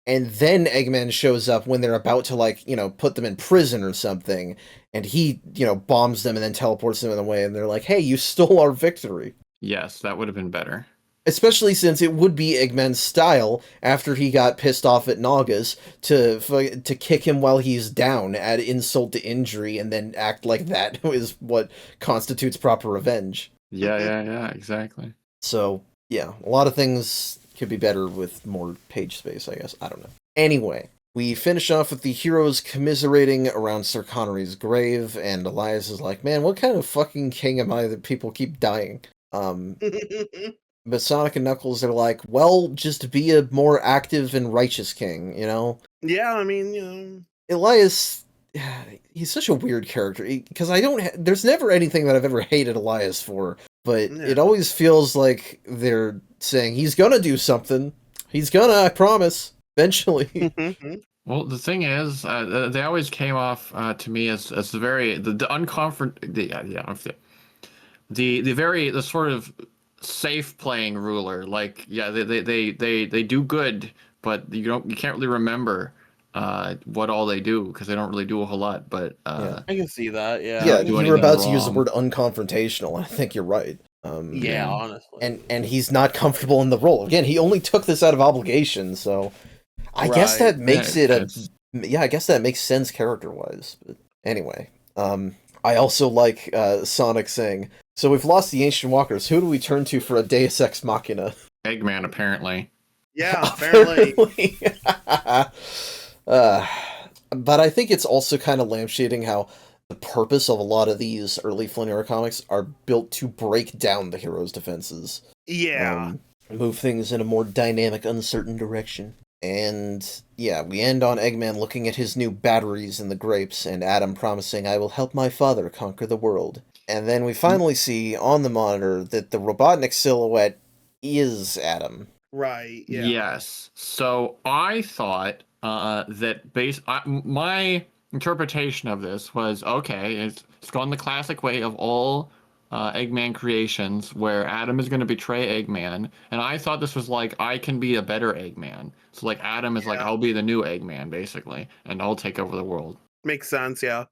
and then Eggman shows up when they're about to, like, you know, put them in prison or something, and he, you know, bombs them and then teleports them away, and they're like, hey, you stole our victory. Yes, that would have been better. Especially since it would be Eggman's style, after he got pissed off at Naugus, to kick him while he's down, add insult to injury, and then act like that is what constitutes proper revenge. Yeah, exactly. So, yeah, a lot of things could be better with more page space, I guess. I don't know. Anyway, we finish off with the heroes commiserating around Sir Connery's grave, and Elias is like, man, what kind of fucking king am I that people keep dying? But Sonic and Knuckles are like, well, just be a more active and righteous king, you know? Yeah, I mean, you know. Elias, he's such a weird character, because there's never anything that I've ever hated Elias for, but it always feels like they're saying, he's gonna do something. He's gonna, I promise, eventually. Well, the thing is, they always came off to me as the sort of safe playing ruler. Like, yeah, they do good, but you can't really remember what all they do, because they don't really do a whole lot. But I can see that. Yeah. Yeah, do you were anything about to use the wrong. word unconfrontational. I think you're right. Yeah, honestly. And he's not comfortable in the role. Again, he only took this out of obligation, so I guess that makes I guess that makes sense character-wise. But anyway, I also like Sonic saying, so we've lost the Ancient Walkers. Who do we turn to for a Deus Ex Machina? Eggman, apparently. Yeah, apparently. But I think it's also kind of lampshading how the purpose of a lot of these early Flynn era comics are built to break down the heroes' defenses. Yeah. Move things in a more dynamic, uncertain direction. And yeah, we end on Eggman looking at his new batteries in the grapes, and Adam promising, I will help my father conquer the world. And then we finally see on the monitor that the Robotnik silhouette is Adam. Right. Yeah. Yes. So I thought that my interpretation of this was, okay, it's gone the classic way of all Eggman creations, where Adam is going to betray Eggman, and I thought this was like, I can be a better Eggman. So like Adam is like, I'll be the new Eggman, basically, and I'll take over the world. Makes sense, yeah.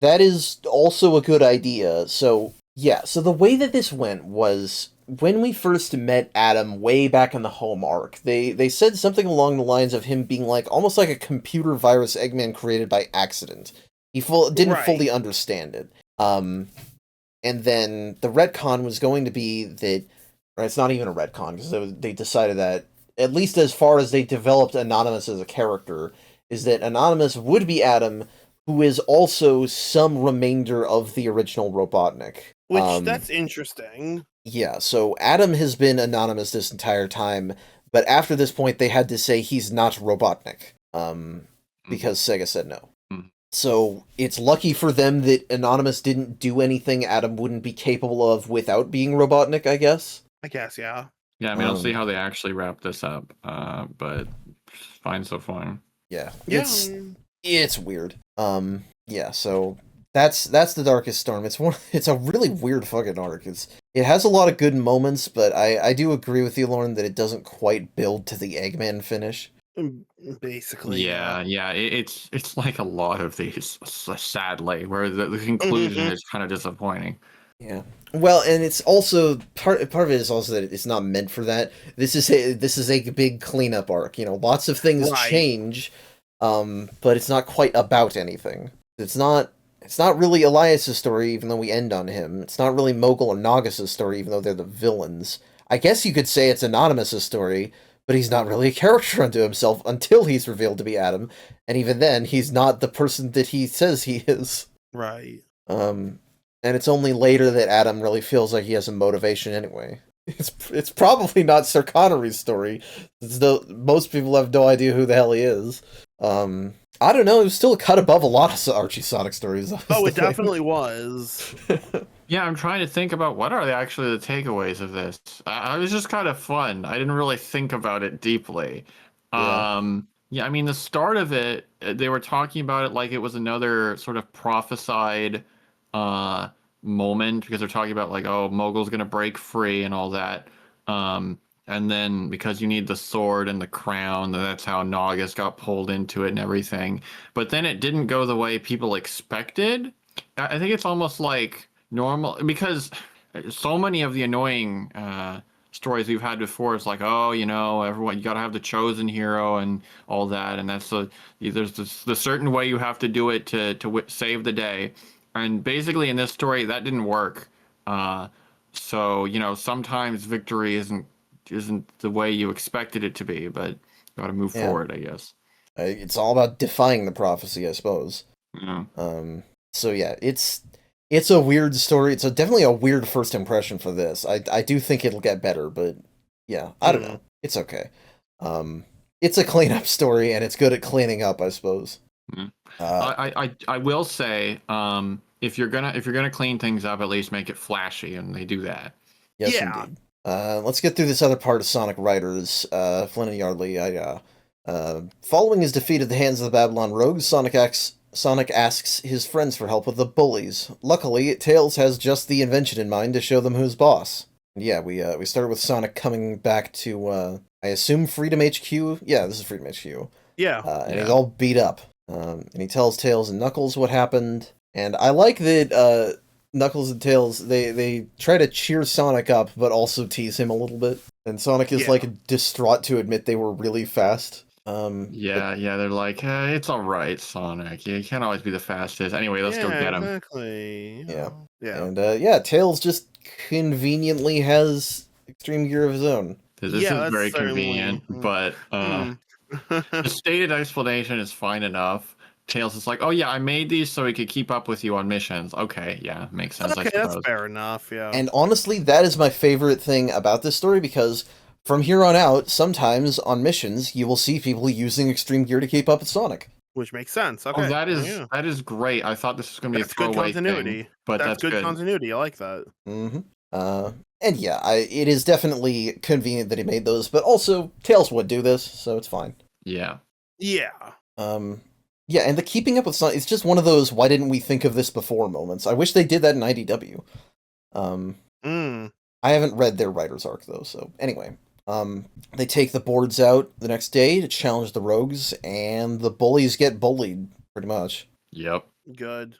That is also a good idea. So, yeah, so the way that this went was, when we first met Adam way back in the home arc, they said something along the lines of him being like, almost like a computer virus Eggman created by accident. He didn't fully understand it. And then the retcon was going to be that, right, it's not even a retcon, because they decided that, at least as far as they developed Anonymous as a character, is that Anonymous would be Adam, who is also some remainder of the original Robotnik. Which, that's interesting. Yeah, so Adam has been Anonymous this entire time, but after this point they had to say he's not Robotnik, because Sega said no. So it's lucky for them that Anonymous didn't do anything Adam wouldn't be capable of without being Robotnik, I guess. I guess, yeah. Yeah, I mean, I'll see how they actually wrap this up, but fine so far. Yeah, Yeah. it's weird. Yeah, so that's the Darkest Storm. It's a really weird fucking arc. It has a lot of good moments, but I do agree with you, Lauren, that it doesn't quite build to the Eggman finish. Basically. Yeah. It's like a lot of these, sadly, where the conclusion is kind of disappointing. Yeah. Well, and it's also part of it is also that it's not meant for that. This is a big cleanup arc. You know, lots of things change, but it's not quite about anything. It's not really Elias's story, even though we end on him. It's not really Mogul or Naugus' story, even though they're the villains. I guess you could say it's Anonymous' story, but he's not really a character unto himself until he's revealed to be Adam, and even then, he's not the person that he says he is. Right. And it's only later that Adam really feels like he has a motivation anyway. It's probably not Sir Connery's story, though most people have no idea who the hell he is. I don't know, it was still a cut above a lot of Archie Sonic stories. Oh, it definitely was. Yeah, I'm trying to think about what are actually the takeaways of this. I was just kind of fun. I didn't really think about it deeply. Yeah, I mean, the start of it, they were talking about it like it was another sort of prophesied moment, because they're talking about like, oh, Mogul's gonna break free and all that. And then because you need the sword and the crown, that's how Naugus got pulled into it and everything. But then it didn't go the way people expected. I think it's almost like normal because so many of the annoying stories we've had before is like, oh, everyone, you got to have the chosen hero and all that, and that's there's the certain way you have to do it to save the day, and basically in this story that didn't work. So sometimes victory isn't the way you expected it to be, but got to move forward, I guess. It's all about defying the prophecy, I suppose. Yeah. So yeah, it's a weird story. It's definitely a weird first impression for this. I do think it'll get better, but yeah, I don't know. It's okay. It's a cleanup story, and it's good at cleaning up, I suppose. I will say, if you're gonna clean things up, at least make it flashy, and they do that. Yes, indeed. Let's get through this other part of Sonic Riders. Flynn and Yardley. Following his defeat at the hands of the Babylon Rogues, Sonic asks his friends for help with the bullies. Luckily, Tails has just the invention in mind to show them who's boss. Yeah, we started with Sonic coming back to, I assume Freedom HQ? Yeah, this is Freedom HQ. Yeah. And he's all beat up. And he tells Tails and Knuckles what happened. And I like that Knuckles and Tails, they try to cheer Sonic up, but also tease him a little bit. And Sonic is, distraught to admit they were really fast. They're like, hey, it's all right, Sonic. You can't always be the fastest. Anyway, let's go get him. Exactly. Yeah. And Tails just conveniently has extreme gear of his own. This is very convenient, but the stated explanation is fine enough. Tails is like, oh yeah, I made these so he could keep up with you on missions. Okay, yeah, makes sense. Okay, that's fair enough. Yeah. And honestly, that is my favorite thing about this story, because from here on out, sometimes on missions, you will see people using extreme gear to keep up with Sonic. Which makes sense. Okay. Oh, that is great. I thought this was going to be a throwaway thing, but that's good continuity. I like that. Mm-hmm. And yeah, it is definitely convenient that he made those, but also Tails would do this, so it's fine. Yeah. Yeah. Yeah, and the keeping up with Sonic, it's just one of those why didn't we think of this before moments. I wish they did that in IDW. I haven't read their writer's arc though, so anyway. They take the boards out the next day to challenge the rogues, and the bullies get bullied, pretty much. Yep. Good.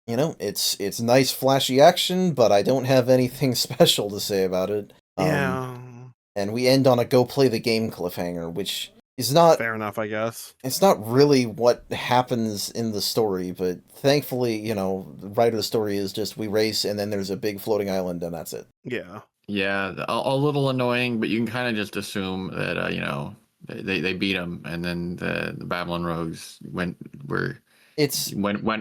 It's nice flashy action, but I don't have anything special to say about it. And we end on a go play the game cliffhanger, which is not fair enough, I guess. It's not really what happens in the story, but thankfully, the writer's story is just we race and then there's a big floating island and that's it. Yeah. Yeah, a little annoying, but you can kind of just assume that they beat him, and then the Babylon Rogues went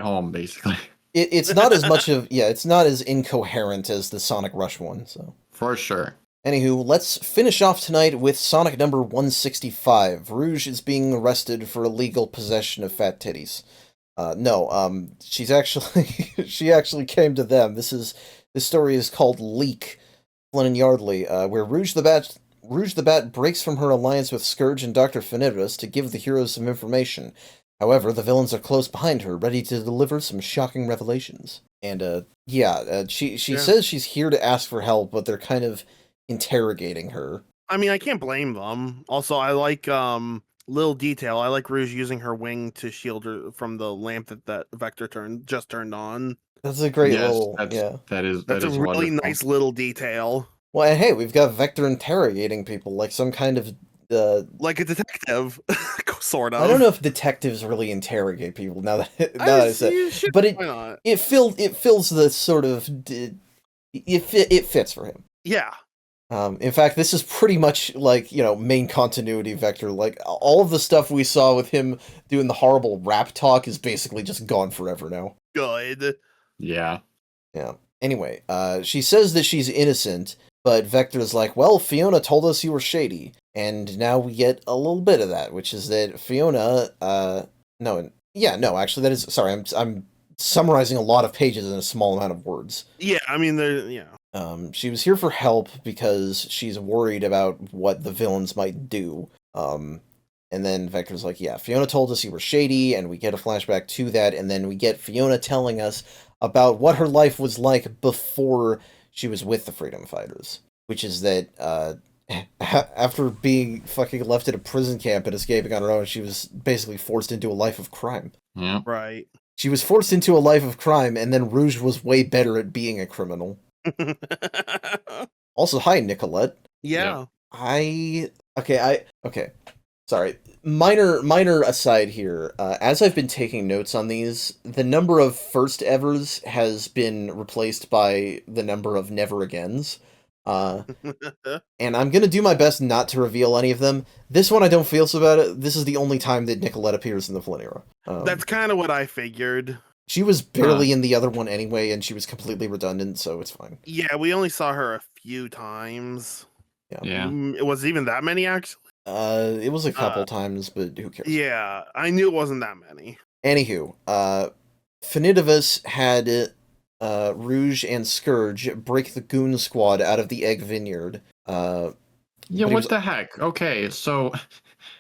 home basically. It's not as much of it's not as incoherent as the Sonic Rush one, so for sure. Anywho, let's finish off tonight with Sonic number 165. Rouge is being arrested for illegal possession of fat titties. She actually came to them. This story is called Leak. Flynn and Yardley, where Rouge the Bat breaks from her alliance with Scourge and Dr. Finibus to give the heroes some information. However, the villains are close behind her, ready to deliver some shocking revelations. And she says she's here to ask for help, but they're kind of interrogating her. I mean, I can't blame them. Also, I like little detail. I like Rouge using her wing to shield her from the lamp that Vector just turned on. That's a great little, That's a really nice little detail. Well, and hey, we've got Vector interrogating people like some kind of like a detective, sort of. I don't know if detectives really interrogate people now that I said, but it fills the sort of it fits for him. Yeah. In fact, this is pretty much like, main continuity Vector. Like, all of the stuff we saw with him doing the horrible rap talk is basically just gone forever now. Good. Yeah. Yeah. Anyway, she says that she's innocent, but Vector's like, well, Fiona told us you were shady. And now we get a little bit of that, which is that Fiona, actually that is, sorry, I'm summarizing a lot of pages in a small amount of words. Yeah, I mean, she was here for help because she's worried about what the villains might do. And then Vector's like, yeah, Fiona told us you were shady, and we get a flashback to that, and then we get Fiona telling us about what her life was like before she was with the Freedom Fighters, which is that After being fucking left in a prison camp and escaping on her own, she was basically forced into a life of crime. Yeah. Right. She was forced into a life of crime, and then Rouge was way better at being a criminal. Also, hi, Nicolette. Yeah. Okay. Sorry. Minor aside here. As I've been taking notes on these, the number of first evers has been replaced by the number of never agains. And I'm gonna do my best not to reveal any of them. This one I don't feel so bad. This is the only time that Nicolette appears in the Flynn era. That's kind of what I figured. She was barely in the other one anyway, and she was completely redundant, so it's fine. Yeah, we only saw her a few times. Yeah. It was even that many, actually. It was a couple times, but who cares? Yeah, I knew it wasn't that many. Anywho, Finidivus had Rouge and Scourge break the Goon Squad out of the Egg Vineyard. Yeah, But he what was- the heck? Okay, so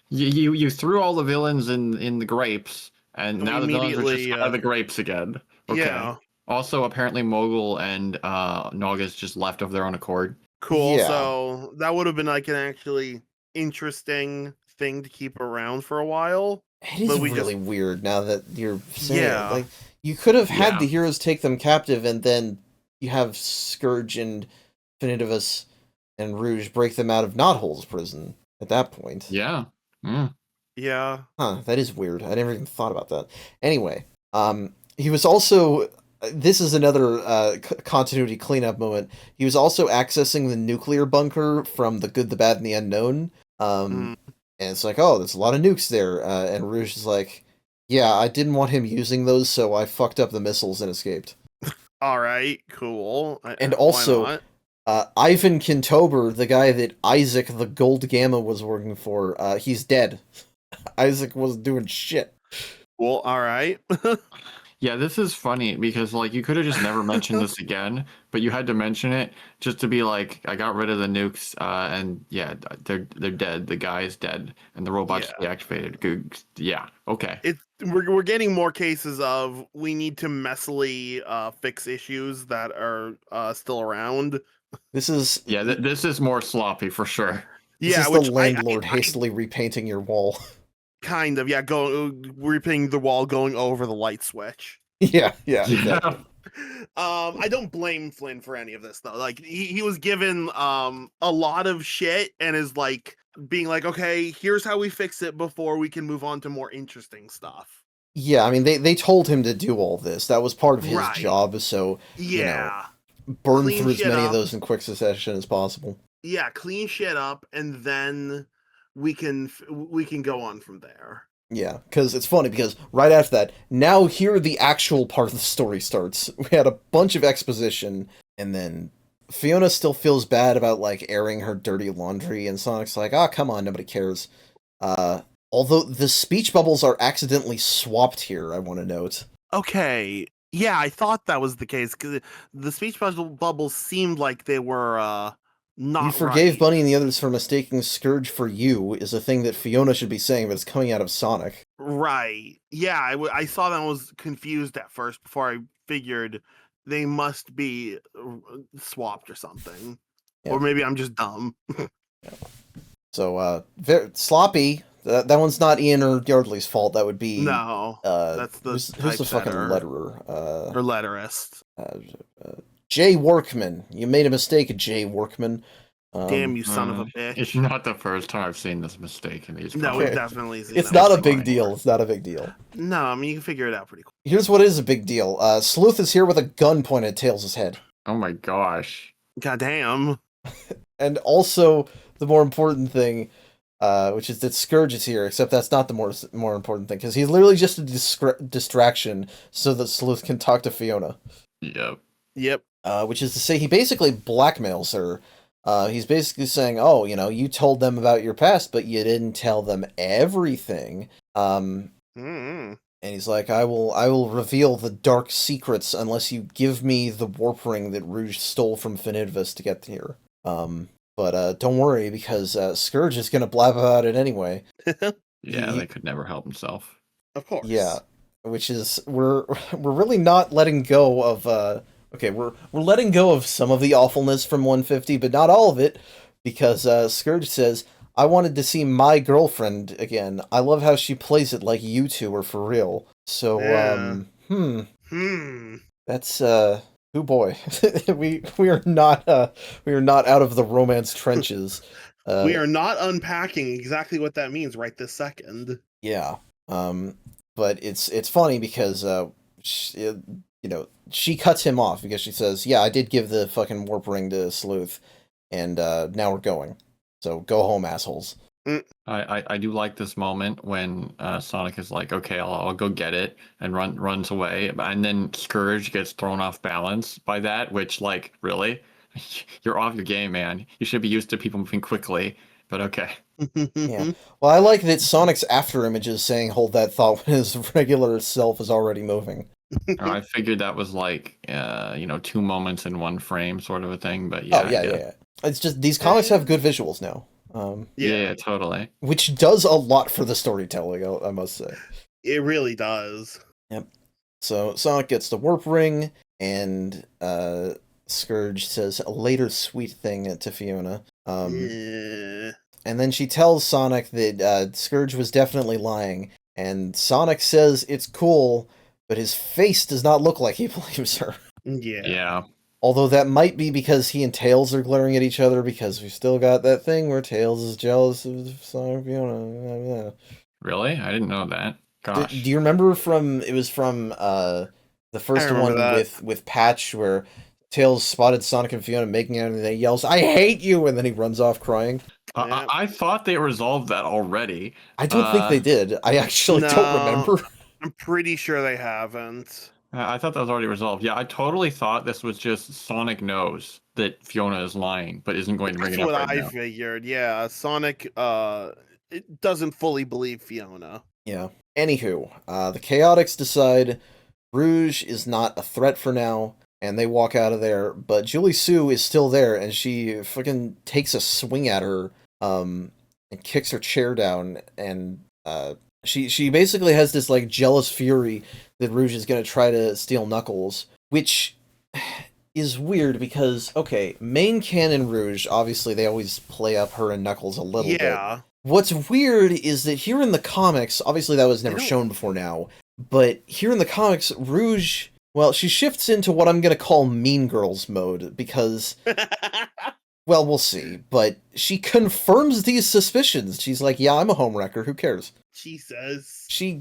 you threw all the villains in the grapes, and now the villains are just Immediately, out of the grapes again. Okay. Yeah, Also, apparently Mogul and Naugus just left of their own accord. cool. Yeah. So that would have been like an actually interesting thing to keep around for a while. It is But we really weird now that you're saying Yeah. it. Like, you could have had Yeah. the heroes take them captive, and then you have Scourge and Finidivus and Rouge break them out of Knothole's prison at that point. Yeah. Mm. Yeah. Huh, that is weird. I never even thought about that. Anyway, he was also... This is another continuity cleanup moment. He was also accessing the nuclear bunker from The Good, the Bad, and the Unknown. And it's like, oh, there's a lot of nukes there. And Rouge is like, yeah, I didn't want him using those, so I fucked up the missiles and escaped. All right. Cool. And Why also, not? Ivan Kintober, the guy that Isaac the Gold Gamma was working for, he's dead. Isaac wasn't doing shit. Cool. All right. Yeah, this is funny because like you could have just never mentioned this again, but you had to mention it just to be like, I got rid of the nukes, and yeah, they're dead. The guy is dead, and the robot's deactivated. Good. Yeah. Okay. We're getting more cases of we need to messily fix issues that are still around. This is This is more sloppy for sure. this Yeah, is which the landlord hastily repainting your wall. kind of ripping the wall, going over the light switch. yeah, exactly. I don't blame Flynn for any of this though. Like he was given a lot of shit and is like being like, okay, here's how we fix it before we can move on to more interesting stuff. Yeah, I mean, they told him to do all this. That was part of his Right. job, so Yeah. burn Clean through as shit many of up. those in quick succession as possible. Yeah, clean shit up and then we can go on from there. Yeah, because it's funny, because right after that, now here the actual part of the story starts. We had a bunch of exposition, and then Fiona still feels bad about, like, airing her dirty laundry, and Sonic's like, come on, nobody cares. Although the speech bubbles are accidentally swapped here, I want to note. Okay. Yeah, I thought that was the case because the speech bubbles seemed like they were not. You forgave right. Bunny and the others for mistaking Scourge for you is a thing that Fiona should be saying, but it's coming out of Sonic. Right. Yeah, I saw that and was confused at first before I figured they must be swapped or something. Yeah. Or maybe I'm just dumb. So, very sloppy. That one's not Ian or Yardley's fault. That would be No, that's the who's the fucking typesetter. letterer? Or letterist. Jay Workman. You made a mistake, Jay Workman. Damn you, son of a bitch. It's not the first time I've seen this mistake in these. No, Okay. it definitely is. It's not a big deal. It's not a big deal. No, I mean you can figure it out pretty quick. Here's what is a big deal. Sleuth is here with a gun pointed at Tails' head. Oh my gosh. God damn. And also, the more important thing, which is that Scourge is here, except that's not the more important thing, because he's literally just a distraction so that Sleuth can talk to Fiona. Yep. Yep. Which is to say, he basically blackmails her. He's basically saying, oh, you told them about your past, but you didn't tell them everything. Mm-hmm. And he's like, I will reveal the dark secrets unless you give me the warp ring that Rouge stole from Finidivus to get here. But don't worry, because Scourge is going to blab about it anyway. Yeah, they could never help himself. Of course. Yeah, which is, we're really not letting go of, okay, we're letting go of some of the awfulness from 150, but not all of it, because Scourge says, I wanted to see my girlfriend again. I love how she plays it like you two are for real. So, that's, oh boy. we are not out of the romance trenches. We are not unpacking exactly what that means right this second. Yeah. But it's funny because, she cuts him off because she says, yeah, I did give the fucking warp ring to Sleuth, and now we're going. So go home, assholes. I do like this moment when Sonic is like, okay, I'll go get it, and runs away, and then Scourge gets thrown off balance by that, which, like, really? You're off your game, man. You should be used to people moving quickly, but okay. Yeah. Well, I like that Sonic's after image is saying hold that thought when his regular self is already moving. I figured that was like, 2 moments in one frame sort of a thing, but yeah. Oh, yeah. It's just, these comics have good visuals now. Yeah, totally. Which does a lot for the storytelling, I must say. It really does. Yep. So Sonic gets the warp ring, and Scourge says a later sweet thing to Fiona. And then she tells Sonic that Scourge was definitely lying, and Sonic says it's cool, but his face does not look like he believes her. Yeah. Although that might be because he and Tails are glaring at each other, because we've still got that thing where Tails is jealous of Sonic Fiona. Really? I didn't know that. Gosh. Do you remember from the first one with Patch, where Tails spotted Sonic and Fiona making out and he yells, I hate you, and then he runs off crying? I thought they resolved that already. I don't think they did. I actually don't remember. I'm pretty sure they haven't. I thought that was already resolved. Yeah, I totally thought this was just Sonic knows that Fiona is lying, but isn't going to bring it up right now. That's what I figured. Yeah, Sonic it doesn't fully believe Fiona. Yeah. Anywho, the Chaotix decide Rouge is not a threat for now, and they walk out of there, but Julie Sue is still there, and she fucking takes a swing at her, and kicks her chair down, and she basically has this, like, jealous fury that Rouge is going to try to steal Knuckles, which is weird because, okay, main canon Rouge, obviously they always play up her and Knuckles a little bit. What's weird is that here in the comics, obviously that was never shown before now, but here in the comics, Rouge, well, she shifts into what I'm going to call Mean Girls mode, because... Well, we'll see, but she confirms these suspicions. She's like, yeah, I'm a homewrecker, who cares? She says. She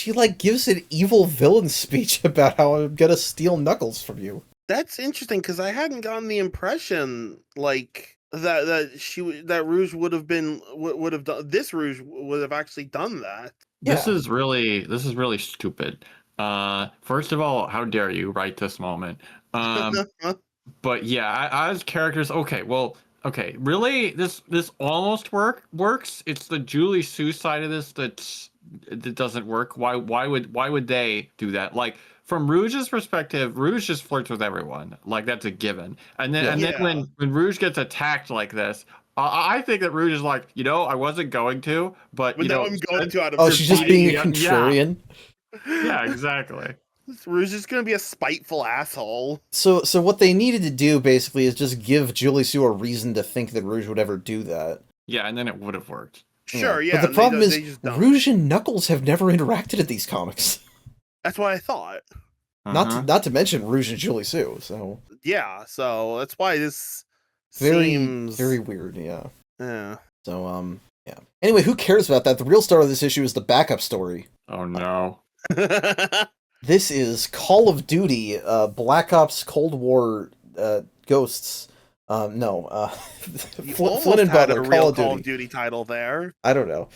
like gives an evil villain speech about how I'm gonna steal Knuckles from you. That's interesting, because I hadn't gotten the impression, like, that Rouge would have done, this Rouge would have actually done that. Yeah. This is really stupid. First of all, how dare you write this moment? But yeah, as characters, okay, really, this almost works. It's the Julie Sue side of this that doesn't work. Why would they do that? Like, from Rouge's perspective, Rouge just flirts with everyone, like that's a given. And then when Rouge gets attacked like this, I think that Rouge is like, I wasn't going to, but now I'm going to out of she's just being a contrarian. Yeah, exactly. Rouge is going to be a spiteful asshole. So what they needed to do, basically, is just give Julie Sue a reason to think that Rouge would ever do that. Yeah, and then it would have worked. Sure, yeah. But the problem is, Rouge and Knuckles have never interacted in these comics. That's what I thought. Not to mention Rouge and Julie Sue, so... Yeah, so that's why this seems... Very weird, yeah. Yeah. So, yeah. Anyway, who cares about that? The real star of this issue is the backup story. Oh, no. This is Call of Duty, Black Ops Cold War Ghosts. Flynn and Butler, Call of Duty title there. I don't know.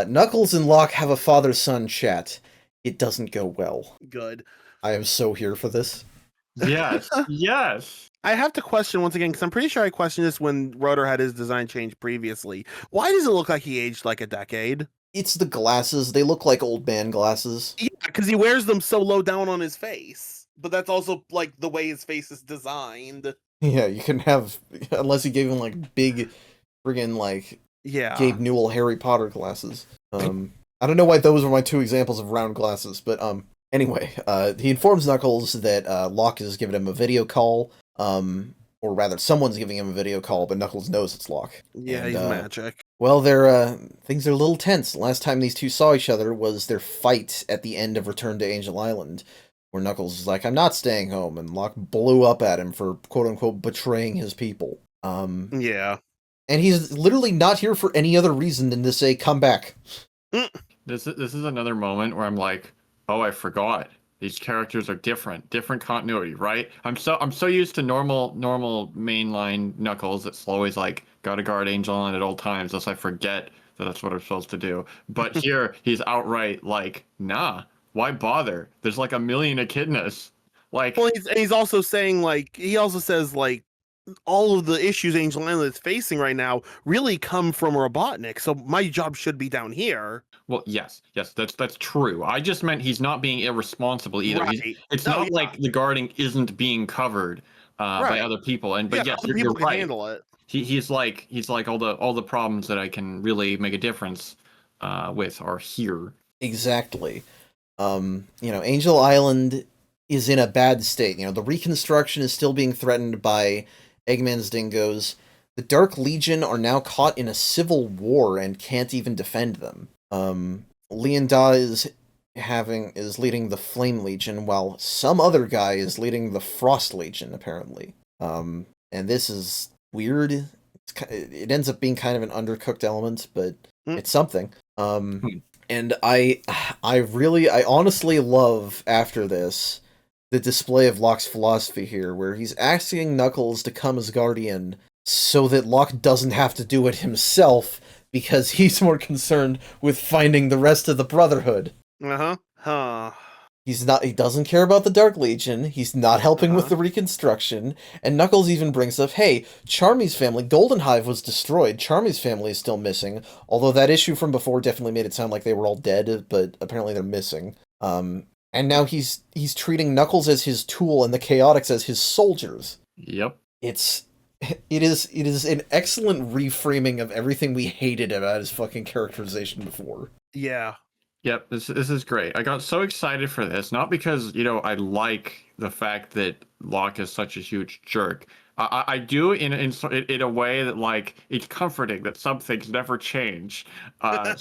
Knuckles and Locke have a father-son chat. It doesn't go well. Good. I am so here for this. Yes, yes. I have to question once again, because I'm pretty sure I questioned this when Rotor had his design changed previously. Why does it look like he aged like a decade? It's the glasses. They look like old man glasses. Yeah, because he wears them so low down on his face. But that's also, like, the way his face is designed. Yeah, you can have... Unless you gave him, like, big, friggin', like... Yeah. Gabe Newell Harry Potter glasses. I don't know why those were my two examples of round glasses, but, anyway, he informs Knuckles that, Locke has given him a video call, or or rather, someone's giving him a video call, but Knuckles knows it's Locke. Yeah, And, he's magic. Well, things are a little tense. Last time these two saw each other was their fight at the end of Return to Angel Island, where Knuckles is like, "I'm not staying home," and Locke blew up at him for quote-unquote betraying his people. Yeah. And he's literally not here for any other reason than to say, "Come back." This is another moment where I'm like, oh, I forgot. These characters are different continuity, right? I'm so used to normal mainline Knuckles that's always like gotta guard Angel Island at all times, thus I forget that that's what I'm supposed to do. But here he's outright like, nah, why bother? There's like a million echidnas. Like, Well, he's also saying, like, he also says, like, all of the issues Angel Island is facing right now really come from Robotnik, so my job should be down here. well, yes, that's true. I just meant he's not being irresponsible either. Right. It's Oh, not yeah. like the guarding isn't being covered by Right. other people. And but Yeah, yes, other you're people can right. handle it. He's like all the problems that I can really make a difference with are here. Exactly. Angel Island is in a bad state. The reconstruction is still being threatened by Eggman's dingoes. The Dark Legion are now caught in a civil war and can't even defend them. Leon Da is leading the Flame Legion, while some other guy is leading the Frost Legion, apparently. And this is weird. It ends up being kind of an undercooked element, but it's something. And I honestly love, after this, the display of Locke's philosophy here, where he's asking Knuckles to come as Guardian so that Locke doesn't have to do it himself, because he's more concerned with finding the rest of the Brotherhood. He doesn't care about the Dark Legion, he's not helping with the reconstruction, and Knuckles even brings up, hey, Charmy's family, Golden Hive was destroyed, Charmy's family is still missing, although that issue from before definitely made it sound like they were all dead, but apparently they're missing. And now he's treating Knuckles as his tool and the Chaotix as his soldiers. Yep. It is an excellent reframing of everything we hated about his fucking characterization before. Yeah. Yep, this is great. I got so excited for this, not because, I like the fact that Locke is such a huge jerk. I do in a way that, like, it's comforting that some things never change,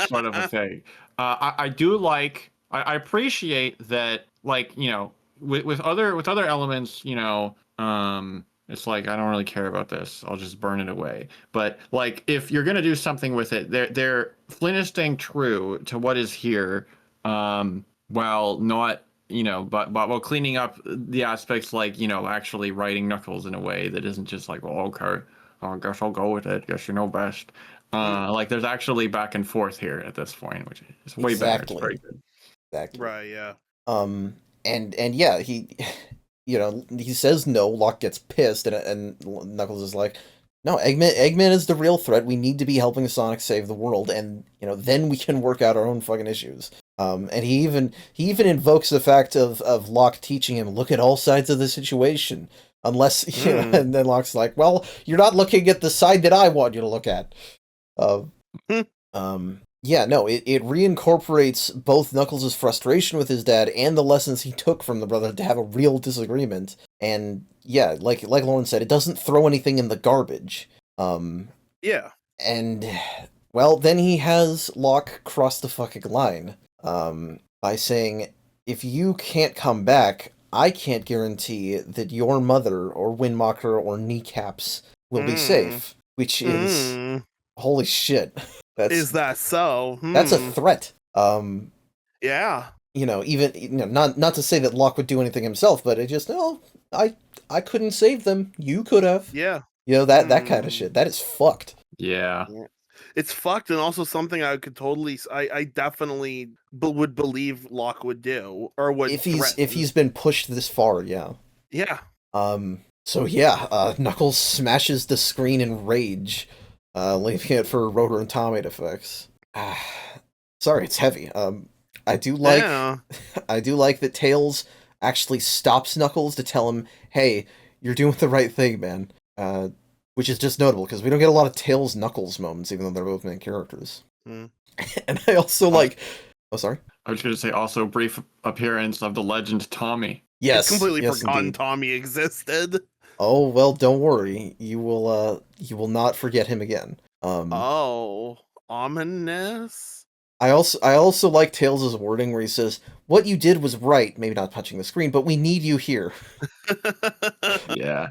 sort of a thing. I do like, I appreciate that, like, with other elements, it's like, I don't really care about this. I'll just burn it away. But, like, if you're going to do something with it, Flynn is staying true to what is here, while not, but while cleaning up the aspects, like, actually writing Knuckles in a way that isn't just like, well, okay, I guess I'll go with it. Guess you know best. Like, there's actually back and forth here at this point, which is way better. It's very good. Exactly. Right, yeah. And yeah, he says no, Locke gets pissed, and Knuckles is like, no, Eggman is the real threat, we need to be helping Sonic save the world, and, then we can work out our own fucking issues. And he even invokes the fact of Locke teaching him, look at all sides of the situation, unless, and then Locke's like, well, you're not looking at the side that I want you to look at. Yeah, no, it reincorporates both Knuckles' frustration with his dad and the lessons he took from the Brotherhood to have a real disagreement. And yeah, like Lauren said, it doesn't throw anything in the garbage. Yeah. And, well, then he has Locke cross the fucking line by saying, if you can't come back, I can't guarantee that your mother or Windmaker or Kneecaps will be safe. Which is... Holy shit. Is that so? That's a threat. Yeah. Even not to say that Locke would do anything himself, but it just I couldn't save them. You could have. Yeah. That kind of shit. That is fucked. Yeah. It's fucked, and also something I could totally, I definitely would believe Locke would do, or would if he's been pushed this far. Yeah. Yeah. So yeah, Knuckles smashes the screen in rage. Leaving it for Rotor and Tomate effects. Sorry, it's heavy. I do like that Tails actually stops Knuckles to tell him, "Hey, you're doing the right thing, man." Which is just notable because we don't get a lot of Tails Knuckles moments, even though they're both main characters. And I also like. Oh, sorry. I was going to say also brief appearance of the legend Tommy. Yes, I completely forgotten indeed. Tommy existed. Oh well, don't worry. You will not forget him again. Oh, ominous. I also like Tails' wording where he says, "What you did was right." Maybe not touching the screen, but we need you here. Yeah.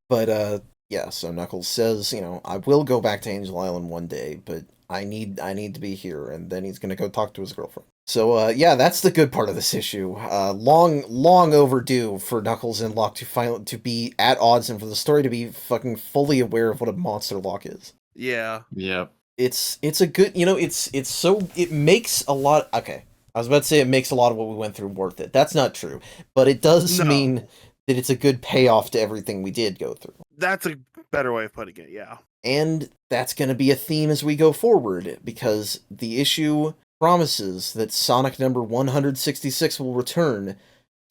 But yeah. So Knuckles says, I will go back to Angel Island one day, but I need to be here, and then he's gonna go talk to his girlfriend. So yeah, that's the good part of this issue. Long overdue for Knuckles and Locke to be at odds and for the story to be fucking fully aware of what a monster Locke is. Yeah. Yep. It's a good, it makes a lot. Okay, I was about to say it makes a lot of what we went through worth it. That's not true, but it does No. mean that it's a good payoff to everything we did go through. That's a better way of putting it, yeah. And that's going to be a theme as we go forward, because the issue promises that Sonic number 166 will return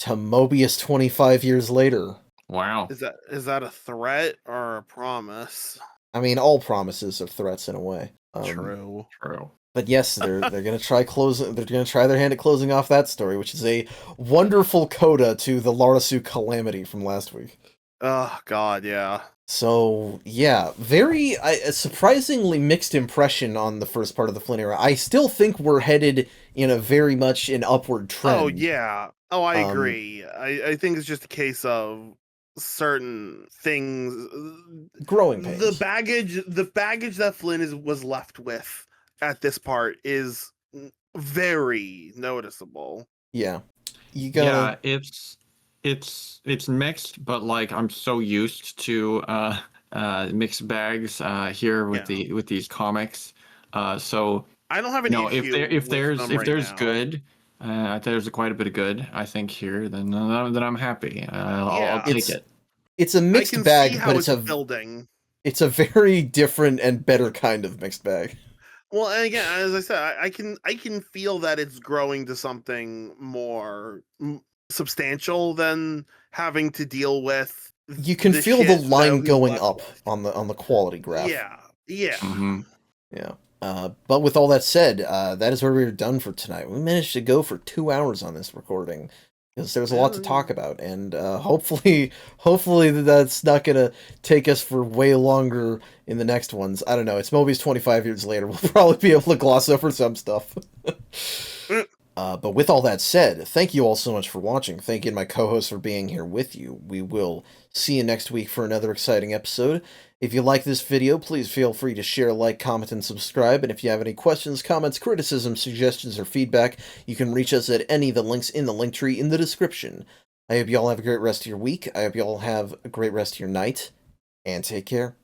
to Mobius 25 years later. Wow. Is that a threat or a promise? I mean, all promises are threats in a way. True. True. But yes, they're gonna try They're gonna try their hand at closing off that story, which is a wonderful coda to the Larasu calamity from last week. Oh God, yeah. So yeah, a surprisingly mixed impression on the first part of the Flynn era. I still think we're headed in a very much an upward trend. Oh yeah. Oh, I agree. I think it's just a case of certain things. Growing pains. The baggage that Flynn was left with at this part is very noticeable. Yeah. You gotta... Yeah, it's mixed, but like I'm so used to mixed bags here with these comics. So I don't have any issue if there's now. good, there's quite a bit of good I think here, then I'm happy. I'll take it. It's a mixed I can bag, see how but it's building. It's a very different and better kind of mixed bag. Well, and again, as I said, I can feel that it's growing to something more substantial than having to deal with. You can feel the line going up on the quality graph. Yeah, yeah, yeah. But with all that said, that is where we're done for tonight. We managed to go for 2 hours on this recording because there's a lot to talk about, and hopefully that's not gonna take us for way longer in the next ones. I don't know. It's Mobius 25 years later. We'll probably be able to gloss over some stuff. But with all that said, thank you all so much for watching. Thank you to my co-hosts for being here with you. We will see you next week for another exciting episode. If you like this video, please feel free to share, like, comment, and subscribe. And if you have any questions, comments, criticisms, suggestions, or feedback, you can reach us at any of the links in the link tree in the description. I hope you all have a great rest of your week. I hope you all have a great rest of your night. And take care.